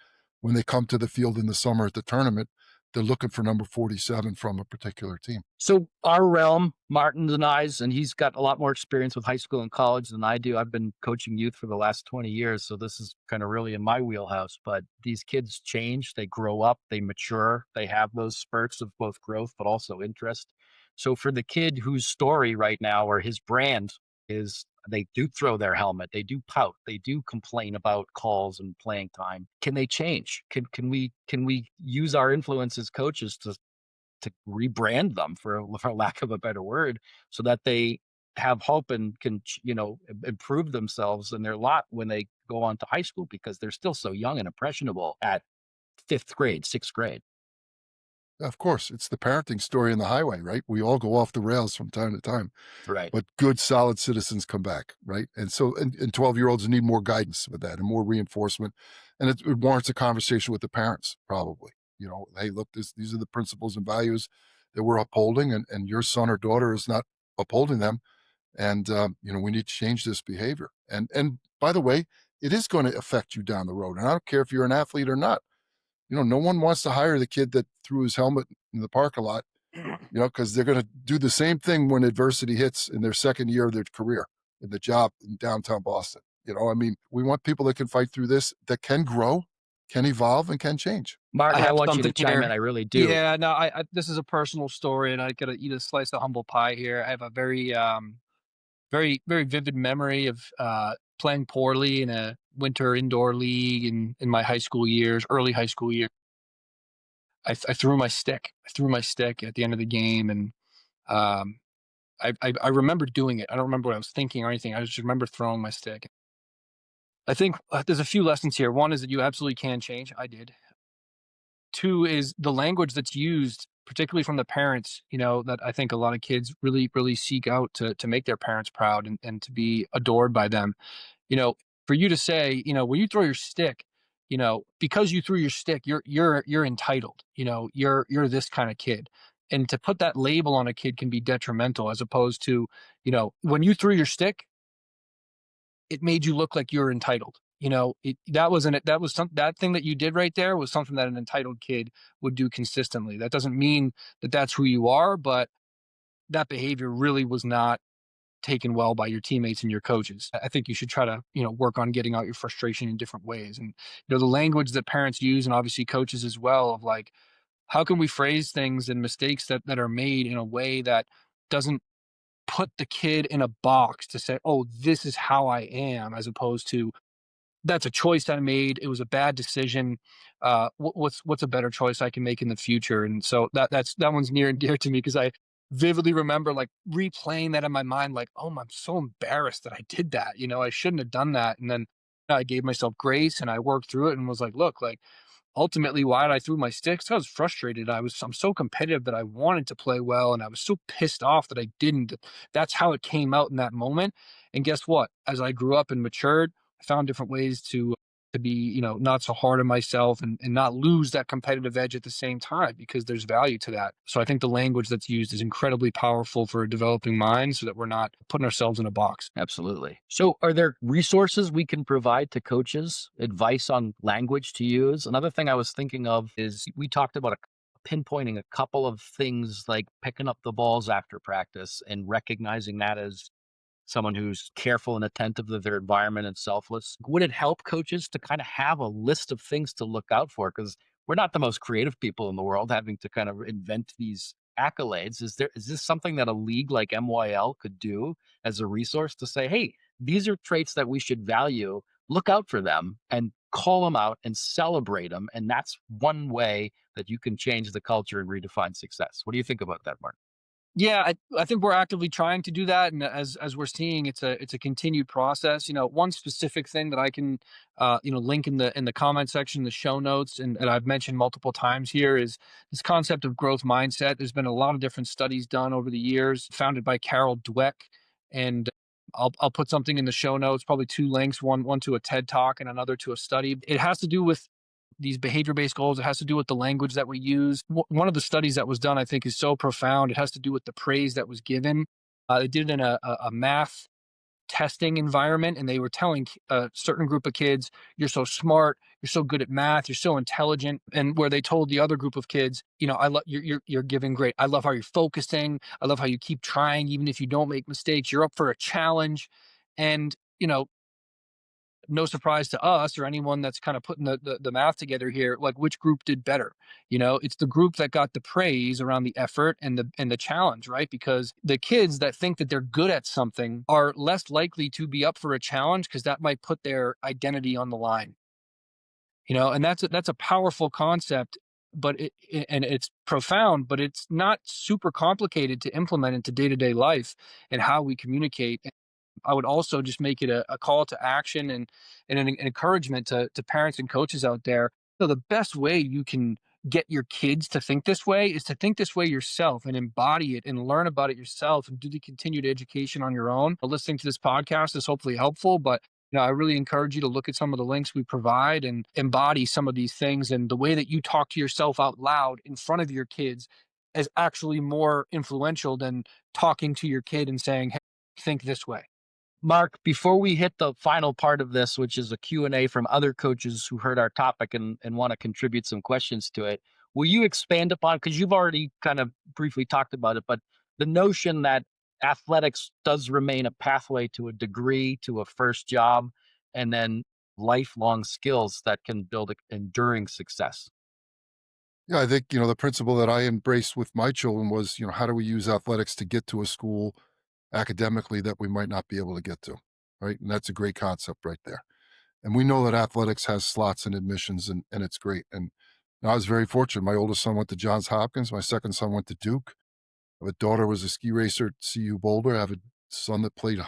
when they come to the field in the summer at the tournament, they're looking for number 47 from a particular team. So our realm, Martin and I's, and he's got a lot more experience with high school and college than I do. I've been coaching youth for the last 20 years, so this is kind of really in my wheelhouse. But these kids change, they grow up, they mature, they have those spurts of both growth but also interest. So for the kid whose story right now or his brand is they do throw their helmet, they do pout, they do complain about calls and playing time. Can they change? Can we use our influence as coaches to rebrand them, for lack of a better word, so that they have hope and can improve themselves in their lot when they go on to high school, because they're still so young and impressionable at 5th grade, 6th grade. Of course, it's the parenting story in the highway, right? We all go off the rails from time to time, Right. but good, solid citizens come back, right? And so, and 12-year-olds need more guidance with that and more reinforcement. And it warrants a conversation with the parents, probably. Hey, look, these are the principles and values that we're upholding, and your son or daughter is not upholding them. And, we need to change this behavior. And by the way, it is going to affect you down the road. And I don't care if you're an athlete or not. No one wants to hire the kid that threw his helmet in the parking lot, because they're going to do the same thing when adversity hits in their second year of their career in the job in downtown Boston. We want people that can fight through this, that can grow, can evolve and can change. Martin, I have want you to something chime in. here. I really do. Yeah, no, I this is a personal story, and I gotta eat a slice of humble pie here. I have a very vivid memory of playing poorly in a winter indoor league in my high school years, early high school year. I threw my stick. I threw my stick at the end of the game, and um, I remember doing it. I don't remember what I was thinking or anything. I just remember throwing my stick. I think there's a few lessons here. One is that you absolutely can change. I did. Two is the language that's used, particularly from the parents, that I think a lot of kids really, really seek out to make their parents proud and to be adored by them. You know, for you to say, when you throw your stick, because you threw your stick, you're entitled. You're this kind of kid. And to put that label on a kid can be detrimental as opposed to, when you threw your stick, it made you look like you're entitled. That thing that you did right there was something that an entitled kid would do consistently. That doesn't mean that that's who you are, but that behavior really was not taken well by your teammates and your coaches. I think you should try to, work on getting out your frustration in different ways. And, the language that parents use and obviously coaches as well of like, how can we phrase things and mistakes that are made in a way that doesn't put the kid in a box to say, oh, this is how I am, as opposed to that's a choice I made. It was a bad decision. What's a better choice I can make in the future? And so that one's near and dear to me because I vividly remember like replaying that in my mind, like, oh, I'm so embarrassed that I did that. I shouldn't have done that. And then I gave myself grace and I worked through it and was like, look, like ultimately why I threw my sticks. I was frustrated. I'm so competitive that I wanted to play well, and I was so pissed off that I didn't. That's how it came out in that moment. And guess what? As I grew up and matured, I found different ways to be, not so hard on myself and not lose that competitive edge at the same time because there's value to that. So I think the language that's used is incredibly powerful for a developing mind so that we're not putting ourselves in a box. Absolutely. So, are there resources we can provide to coaches, advice on language to use? Another thing I was thinking of is we talked about pinpointing a couple of things like picking up the balls after practice and recognizing that as someone who's careful and attentive to their environment and selfless. Would it help coaches to kind of have a list of things to look out for? Because we're not the most creative people in the world, having to kind of invent these accolades. Is this something that a league like MYL could do as a resource to say, hey, these are traits that we should value, look out for them and call them out and celebrate them. And that's one way that you can change the culture and redefine success. What do you think about that, Mark? Yeah, I think we're actively trying to do that, and as we're seeing, it's a continued process. One specific thing that I can, link in the comment section, the show notes, and I've mentioned multiple times here is this concept of growth mindset. There's been a lot of different studies done over the years, founded by Carol Dweck, and I'll put something in the show notes, probably two links, one to a TED talk and another to a study. It has to do with these behavior-based goals. It has to do with the language that we use. One of the studies that was done, I think, is so profound. It has to do with the praise that was given. They did it in a math testing environment, and they were telling a certain group of kids, "You're so smart. You're so good at math. You're so intelligent." And where they told the other group of kids, "I love you're giving great. I love how you're focusing. I love how you keep trying, even if you don't make mistakes. You're up for a challenge." And no surprise to us or anyone that's kind of putting the math together here, like which group did better. It's the group that got the praise around the effort and the challenge, right? Because the kids that think that they're good at something are less likely to be up for a challenge because that might put their identity on the line. And that's a powerful concept, but and it's profound, but it's not super complicated to implement into day-to-day life and how we communicate. I would also just make it a call to action and an encouragement to parents and coaches out there. The best way you can get your kids to think this way is to think this way yourself and embody it and learn about it yourself and do the continued education on your own. Listening to this podcast is hopefully helpful, but I really encourage you to look at some of the links we provide and embody some of these things. And the way that you talk to yourself out loud in front of your kids is actually more influential than talking to your kid and saying, hey, think this way. Mark, before we hit the final part of this, which is a Q&A from other coaches who heard our topic and want to contribute some questions to it, will you expand upon, because you've already kind of briefly talked about it, but the notion that athletics does remain a pathway to a degree, to a first job, and then lifelong skills that can build enduring success. Yeah, I think, the principle that I embraced with my children was, how do we use athletics to get to a school academically that we might not be able to get to, right? And that's a great concept right there. And we know that athletics has slots and admissions, and it's great. And I was very fortunate. My oldest son went to Johns Hopkins. My second son went to Duke. I have a daughter was a ski racer at CU Boulder. I have a son that played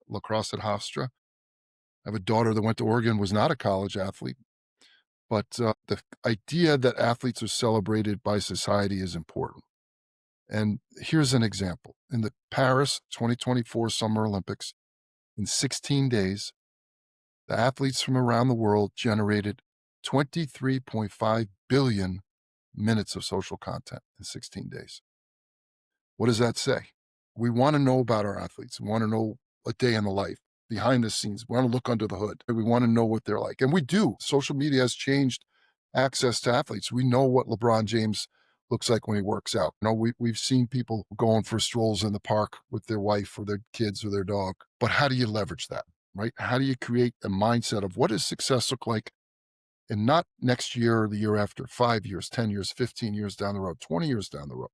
lacrosse at Hofstra. I have a daughter that went to Oregon, was not a college athlete. But the idea that athletes are celebrated by society is important. And here's an example. In the Paris 2024 Summer Olympics, in 16 days, the athletes from around the world generated 23.5 billion minutes of social content in 16 days. What does that say? We want to know about our athletes. We want to know a day in the life, behind the scenes. We want to look under the hood. We want to know what they're like. And we do. Social media has changed access to athletes. We know what LeBron James looks like when he works out. We've seen people going for strolls in the park with their wife or their kids or their dog. But how do you leverage that, right? How do you create a mindset of what does success look like? And not next year or the year after, 5 years, 10 years, 15 years down the road, 20 years down the road.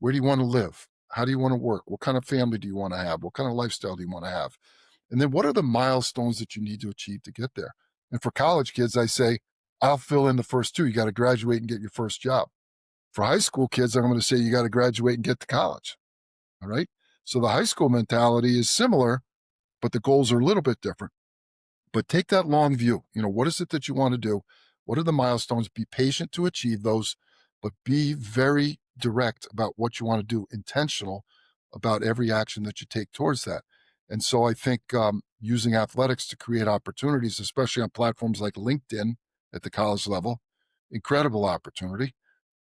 Where do you want to live? How do you want to work? What kind of family do you want to have? What kind of lifestyle do you want to have? And then what are the milestones that you need to achieve to get there? And for college kids, I say, I'll fill in the first two. You got to graduate and get your first job. For high school kids, I'm going to say you got to graduate and get to college. All right. So the high school mentality is similar, but the goals are a little bit different. But take that long view. What is it that you want to do? What are the milestones? Be patient to achieve those, but be very direct about what you want to do, intentional about every action that you take towards that. And so I think using athletics to create opportunities, especially on platforms like LinkedIn at the college level, incredible opportunity.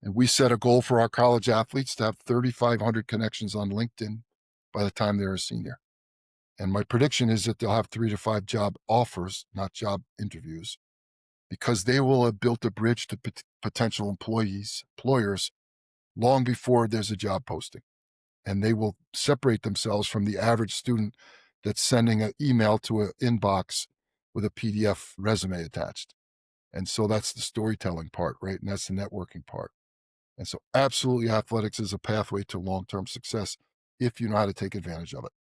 And we set a goal for our college athletes to have 3,500 connections on LinkedIn by the time they're a senior. And my prediction is that they'll have 3 to 5 job offers, not job interviews, because they will have built a bridge to potential employers, long before there's a job posting. And they will separate themselves from the average student that's sending an email to an inbox with a PDF resume attached. And so that's the storytelling part, right? And that's the networking part. And so absolutely athletics is a pathway to long-term success if you know how to take advantage of it.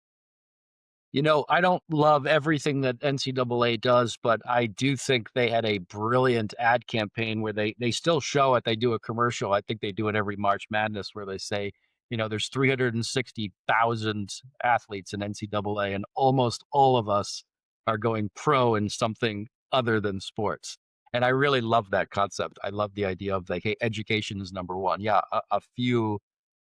I don't love everything that NCAA does, but I do think they had a brilliant ad campaign where they still show it. They do a commercial. I think they do it every March Madness where they say, there's 360,000 athletes in NCAA, and almost all of us are going pro in something other than sports. And I really love that concept. I love the idea of like, hey, education is number one. Yeah, a few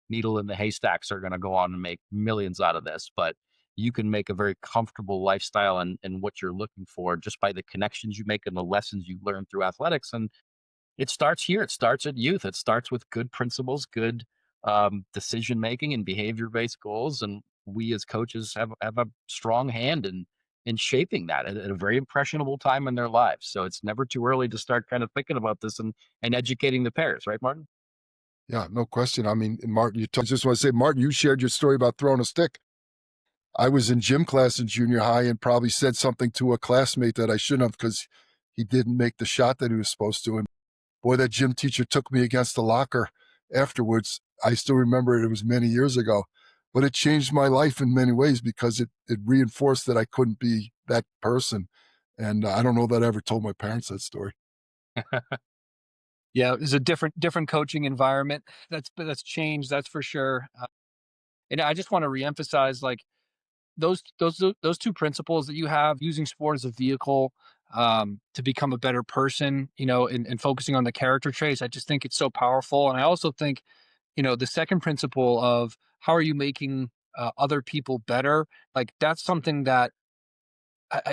needle in the haystacks are going to go on and make millions out of this, but you can make a very comfortable lifestyle and what you're looking for just by the connections you make and the lessons you learn through athletics. And it starts here. It starts at youth. It starts with good principles, good decision making, and behavior based goals. And we as coaches have a strong hand in shaping that at a very impressionable time in their lives. So it's never too early to start kind of thinking about this and educating the parents, right, Martin? Yeah, no question. I mean, and Martin, I just want to say, Martin, you shared your story about throwing a stick. I was in gym class in junior high and probably said something to a classmate that I shouldn't have because he didn't make the shot that he was supposed to. And boy, that gym teacher took me against the locker afterwards. I still remember it. It was many years ago, but it changed my life in many ways because it reinforced that I couldn't be that person. And I don't know that I ever told my parents that story. Yeah, it's a different coaching environment. That's changed. That's for sure. And I just want to reemphasize like those two principles that you have using sport as a vehicle to become a better person, and focusing on the character traits. I just think it's so powerful. And I also think, the second principle of how are you making other people better? Like that's something that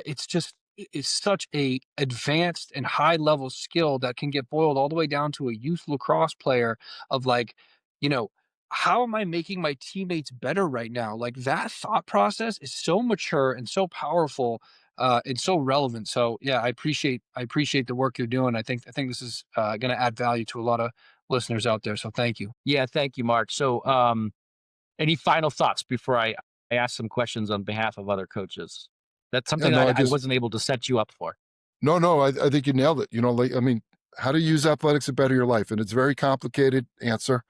it's just it's such a advanced and high level skill that can get boiled all the way down to a youth lacrosse player of like, you know, how am I making my teammates better right now? Like that thought process is so mature and so powerful and so relevant. So yeah, I appreciate the work you're doing. I think this is going to add value to a lot of listeners out there. So thank you. Yeah, thank you, Mark. So any final thoughts before I ask some questions on behalf of other coaches? That's Yeah, something no, I wasn't able to set you up for. No, I think you nailed it. Like, I mean, how to use athletics to better your life. And it's a very complicated answer.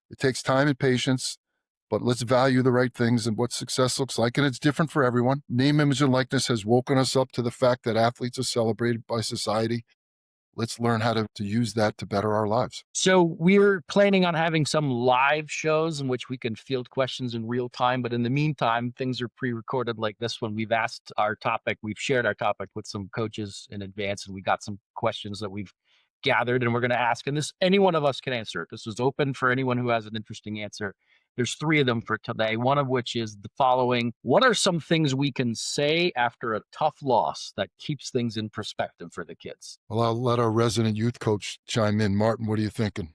It takes time and patience, but let's value the right things and what success looks like. And it's different for everyone. Name, image, and likeness has woken us up to the fact that athletes are celebrated by society. Let's learn how to use that to better our lives. So we're planning on having some live shows in which we can field questions in real time. But in the meantime, things are pre-recorded like this one. We've shared our topic with some coaches in advance, and we got some questions that we've gathered and we're going to ask. And any one of us can answer it. This is open for anyone who has an interesting answer. There's 3 of them for today, one of which is the following. What are some things we can say after a tough loss that keeps things in perspective for the kids? Well, I'll let our resident youth coach chime in. Martin, what are you thinking?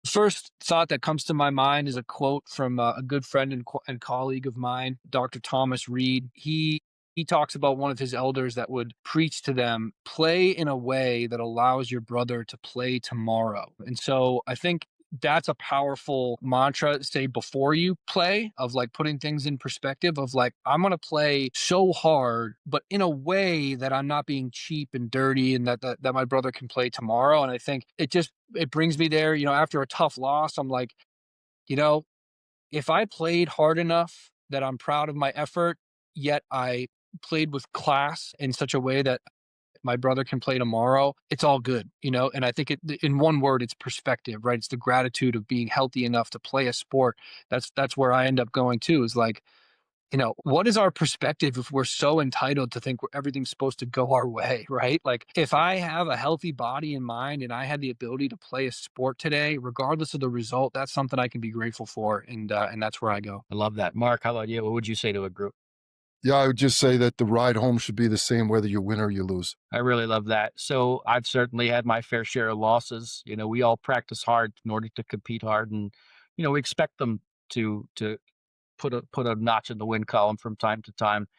First thought that comes to my mind is a quote from a good friend and colleague of mine, Dr. Thomas Reed. He talks about one of his elders that would preach to them, play in a way that allows your brother to play tomorrow. And so I think that's a powerful mantra, say, before you play, of like putting things in perspective of like, I'm going to play so hard, but in a way that I'm not being cheap and dirty, and that my brother can play tomorrow. And I think it brings me there, after a tough loss. I'm like, you know, if I played hard enough that I'm proud of my effort, yet I played with class in such a way that my brother can play tomorrow, it's all good, And I think in one word, it's perspective, right? It's the gratitude of being healthy enough to play a sport. That's where I end up going too, is like, what is our perspective if we're so entitled to think everything's supposed to go our way, right? Like, if I have a healthy body and mind and I had the ability to play a sport today, regardless of the result, that's something I can be grateful for. And that's where I go. I love that. Mark, how about you? What would you say to a group? Yeah, I would just say that the ride home should be the same whether you win or you lose. I really love that. So I've certainly had my fair share of losses. We all practice hard in order to compete hard, and we expect them to put a notch in the win column from time to time.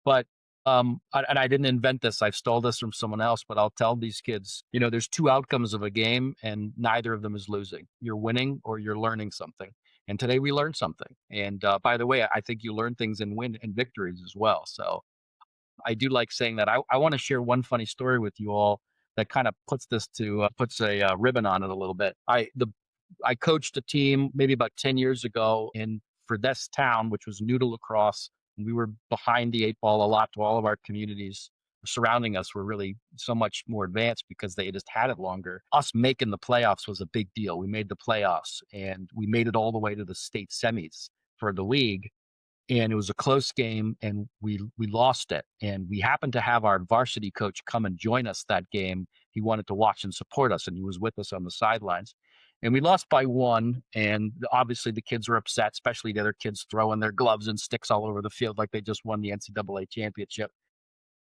But and I didn't invent this. I stole this from someone else, but I'll tell these kids, there's 2 outcomes of a game, and neither of them is losing. You're winning or you're learning something. And today we learned something. And by the way, I think you learn things in win and victories as well. So I do like saying that. I want to share one funny story with you all that kind of puts a ribbon on it a little bit. I coached a team maybe about 10 years ago for this town, which was new to lacrosse. And we were behind the 8 ball a lot to all of our communities surrounding us were really so much more advanced because they just had it longer. Us making the playoffs was a big deal. We made the playoffs and we made it all the way to the state semis for the league, and it was a close game and we lost it, and we happened to have our varsity coach come and join us that game. He wanted to watch and support us, and he was with us on the sidelines, and we lost by 1. And obviously the kids were upset, especially the other kids throwing their gloves and sticks all over the field like they just won the NCAA championship.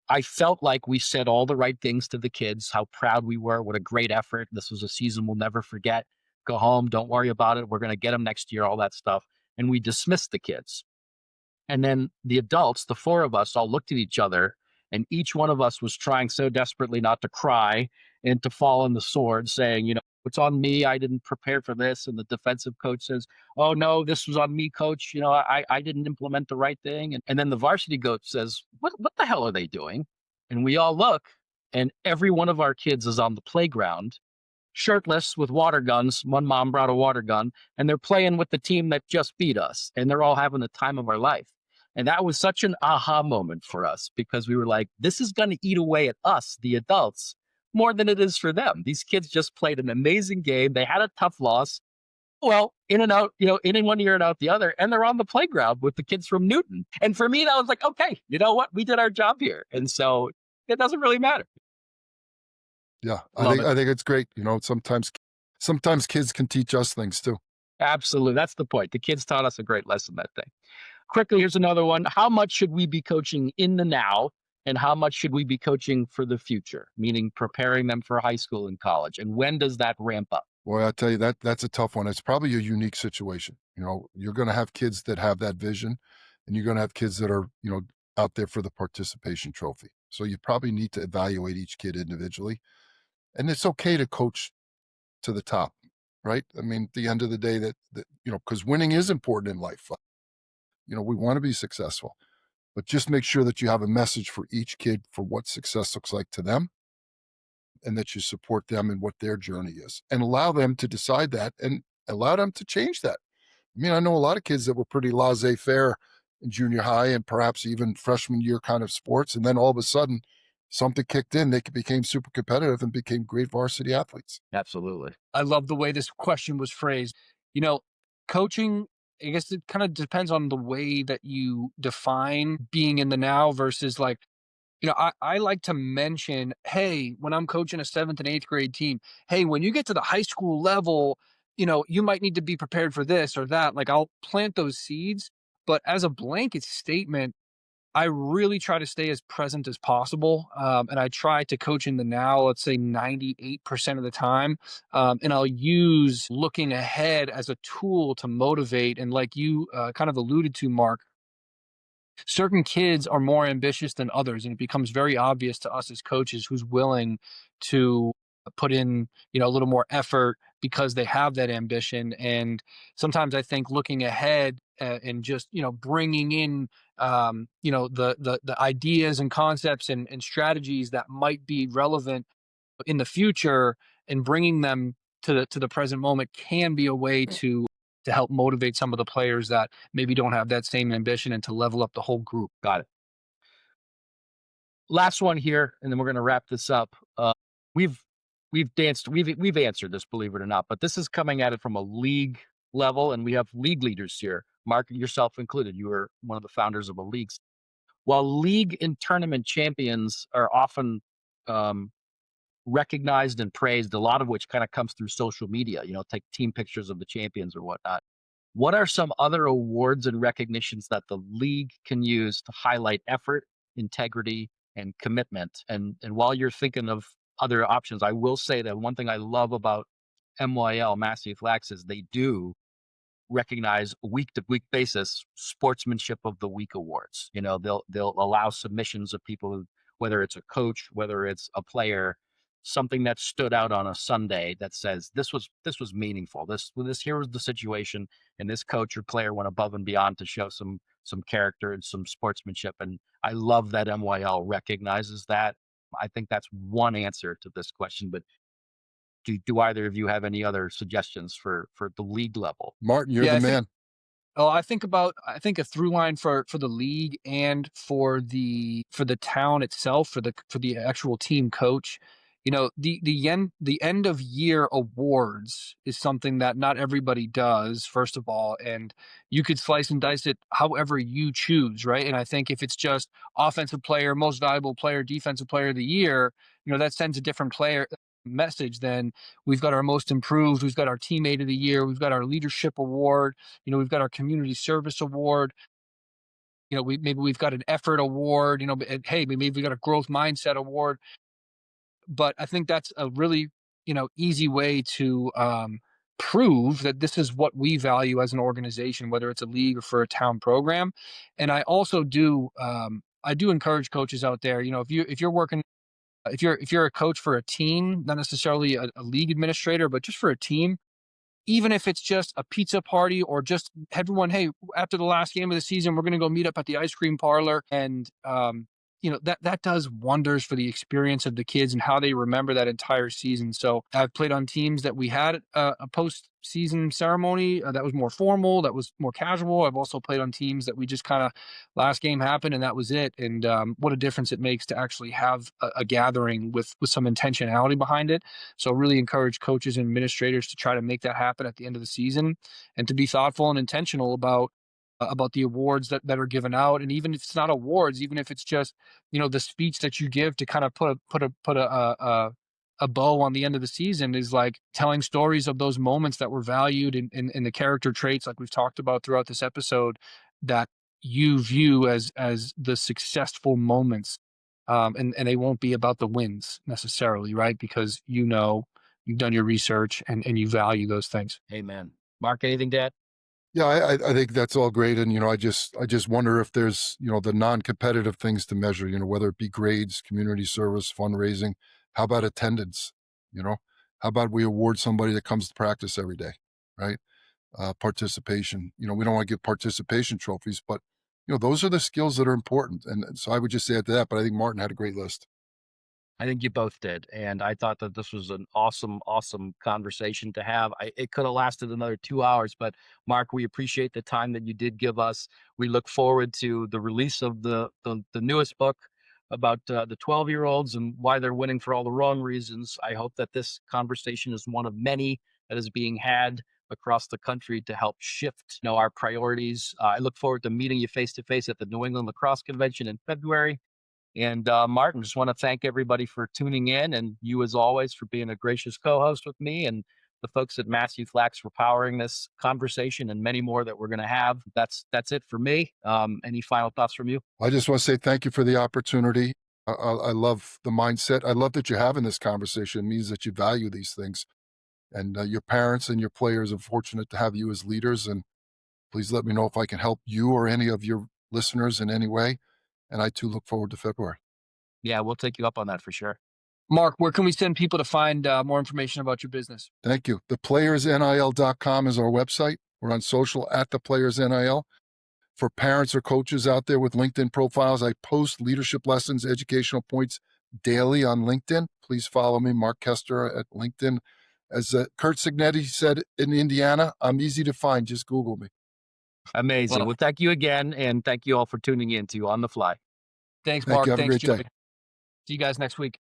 I felt like we said all the right things to the kids, how proud we were, what a great effort. This was a season we'll never forget. Go home, don't worry about it, we're going to get them next year, all that stuff. And we dismissed the kids. And then the adults, the 4 of us, all looked at each other, and each one of us was trying so desperately not to cry and to fall on the sword, saying, it's on me. I didn't prepare for this. And the defensive coach says, oh, no, this was on me, coach. I didn't implement the right thing. And then the varsity coach says, what the hell are they doing? And we all look, and every one of our kids is on the playground shirtless with water guns. One mom brought a water gun, and they're playing with the team that just beat us, and they're all having the time of our life. And that was such an aha moment for us, because we were like, this is going to eat away at us, the adults, more than it is for them. These kids just played an amazing game. They had a tough loss. Well, in and out, in one ear and out the other, and they're on the playground with the kids from Newton. And for me, that was like, okay, you know what? We did our job here. And so it doesn't really matter. Yeah, I think it's great. Sometimes kids can teach us things too. Absolutely. That's the point. The kids taught us a great lesson that day. Quickly, here's another one. How much should we be coaching in the now, and how much should we be coaching for the future, meaning preparing them for high school and college? And when does that ramp up? Boy, I tell you, that's a tough one. It's probably a unique situation. You're going to have kids that have that vision, and you're going to have kids that are, out there for the participation trophy. So you probably need to evaluate each kid individually. And it's okay to coach to the top, right? I mean, at the end of the day, that because winning is important in life. We want to be successful. but just make sure that you have a message for each kid for what success looks like to them, and that you support them in what their journey is, and allow them to decide that and allow them to change that. I mean, I know a lot of kids that were pretty laissez-faire in junior high and perhaps even freshman year kind of sports. And then all of a sudden, something kicked in. They became super competitive and became great varsity athletes. Absolutely. I love the way this question was phrased. You know, coaching, I guess it kind of depends on the way that you define being in the now versus like, I like to mention, hey, when I'm coaching a 7th and 8th grade team, hey, when you get to the high school level, you might need to be prepared for this or that. Like I'll plant those seeds, but as a blanket statement, I really try to stay as present as possible. And I try to coach in the now, let's say 98% of the time. And I'll use looking ahead as a tool to motivate. And like you kind of alluded to, Mark, certain kids are more ambitious than others. And it becomes very obvious to us as coaches who's willing to put in, a little more effort because they have that ambition. And sometimes I think looking ahead and just, bringing in, the ideas and concepts and strategies that might be relevant in the future and bringing them to the present moment can be a way to help motivate some of the players that maybe don't have that same ambition and to level up the whole group. Got it. Last one here, and then we're going to wrap this up. We've answered this, believe it or not, but this is coming at it from a league level, and we have league leaders here, Mark, yourself included. You were one of the founders of a league. While league and tournament champions are often recognized and praised, a lot of which kind of comes through social media, take team pictures of the champions or whatnot. What are some other awards and recognitions that the league can use to highlight effort, integrity, and commitment? And while you're thinking of other options, I will say that one thing I love about MYL, Mass Youth Lax, is they do recognize week to week basis sportsmanship of the week awards. They'll allow submissions of people who, whether it's a coach, whether it's a player, something that stood out on a Sunday that says this was meaningful. This here was the situation, and this coach or player went above and beyond to show some character and some sportsmanship. And I love that MYL recognizes that. I think that's one answer to this question, but do either of you have any other suggestions for the league level? Martin, you're Yeah, the I think man. I think a through line for the league and for the town itself, for the actual team coach. The end of year awards is something that not everybody does, first of all, and you could slice and dice it however you choose, right? And I think if it's just offensive player, most valuable player, defensive player of the year, that sends a different player message than we've got our most improved, we've got our teammate of the year, we've got our leadership award, we've got our community service award, maybe we've got an effort award, and hey, maybe we've got a growth mindset award. But I think that's a really, easy way to prove that this is what we value as an organization, whether it's a league or for a town program. And I also do encourage coaches out there, if you're working, if you're a coach for a team, not necessarily a league administrator, but just for a team, even if it's just a pizza party or just everyone, hey, after the last game of the season, we're going to go meet up at the ice cream parlor. And, that does wonders for the experience of the kids and how they remember that entire season. So I've played on teams that we had a post-season ceremony that was more formal, that was more casual. I've also played on teams that we just kind of last game happened and that was it. And what a difference it makes to actually have a gathering with some intentionality behind it. So really encourage coaches and administrators to try to make that happen at the end of the season and to be thoughtful and intentional about the awards that are given out. And even if it's not awards, even if it's just, the speech that you give to kind of put a bow on the end of the season is like telling stories of those moments that were valued in the character traits like we've talked about throughout this episode that you view as the successful moments. And they won't be about the wins necessarily, right? Because you've done your research and you value those things. Amen. Mark, anything to add? Yeah, I think that's all great. And, I just wonder if there's, the non-competitive things to measure, whether it be grades, community service, fundraising. How about attendance? How about we award somebody that comes to practice every day, right? Participation. We don't want to give participation trophies, but those are the skills that are important. And so I would just say it to that, but I think Martin had a great list. I think you both did. And I thought that this was an awesome, awesome conversation to have. It could have lasted another 2 hours, but Mark, we appreciate the time that you did give us. We look forward to the release of the newest book about the 12-year-olds and why they're winning for all the wrong reasons. I hope that this conversation is one of many that is being had across the country to help shift our priorities. I look forward to meeting you face to face at the New England Lacrosse Convention in February. And Martin, just want to thank everybody for tuning in, and you, as always, for being a gracious co-host with me, and the folks at Mass Youth Lax for powering this conversation, and many more that we're going to have. That's it for me. Any final thoughts from you? I just want to say thank you for the opportunity. I love the mindset. I love that you're having this conversation. It means that you value these things. And your parents and your players are fortunate to have you as leaders. And please let me know if I can help you or any of your listeners in any way. And I too look forward to February. Yeah, we'll take you up on that for sure. Mark, where can we send people to find more information about your business? Thank you. Theplayersnil.com is our website. We're on social at theplayersnil. For parents or coaches out there with LinkedIn profiles, I post leadership lessons, educational points daily on LinkedIn. Please follow me, Mark Koesterer at LinkedIn. As Kurt Signetti said in Indiana, I'm easy to find. Just Google me. Amazing. Well, thank you again, and thank you all for tuning in to On the Fly. Thanks, Thank Mark. you. Have a Thanks, great day. Joey. See you guys next week.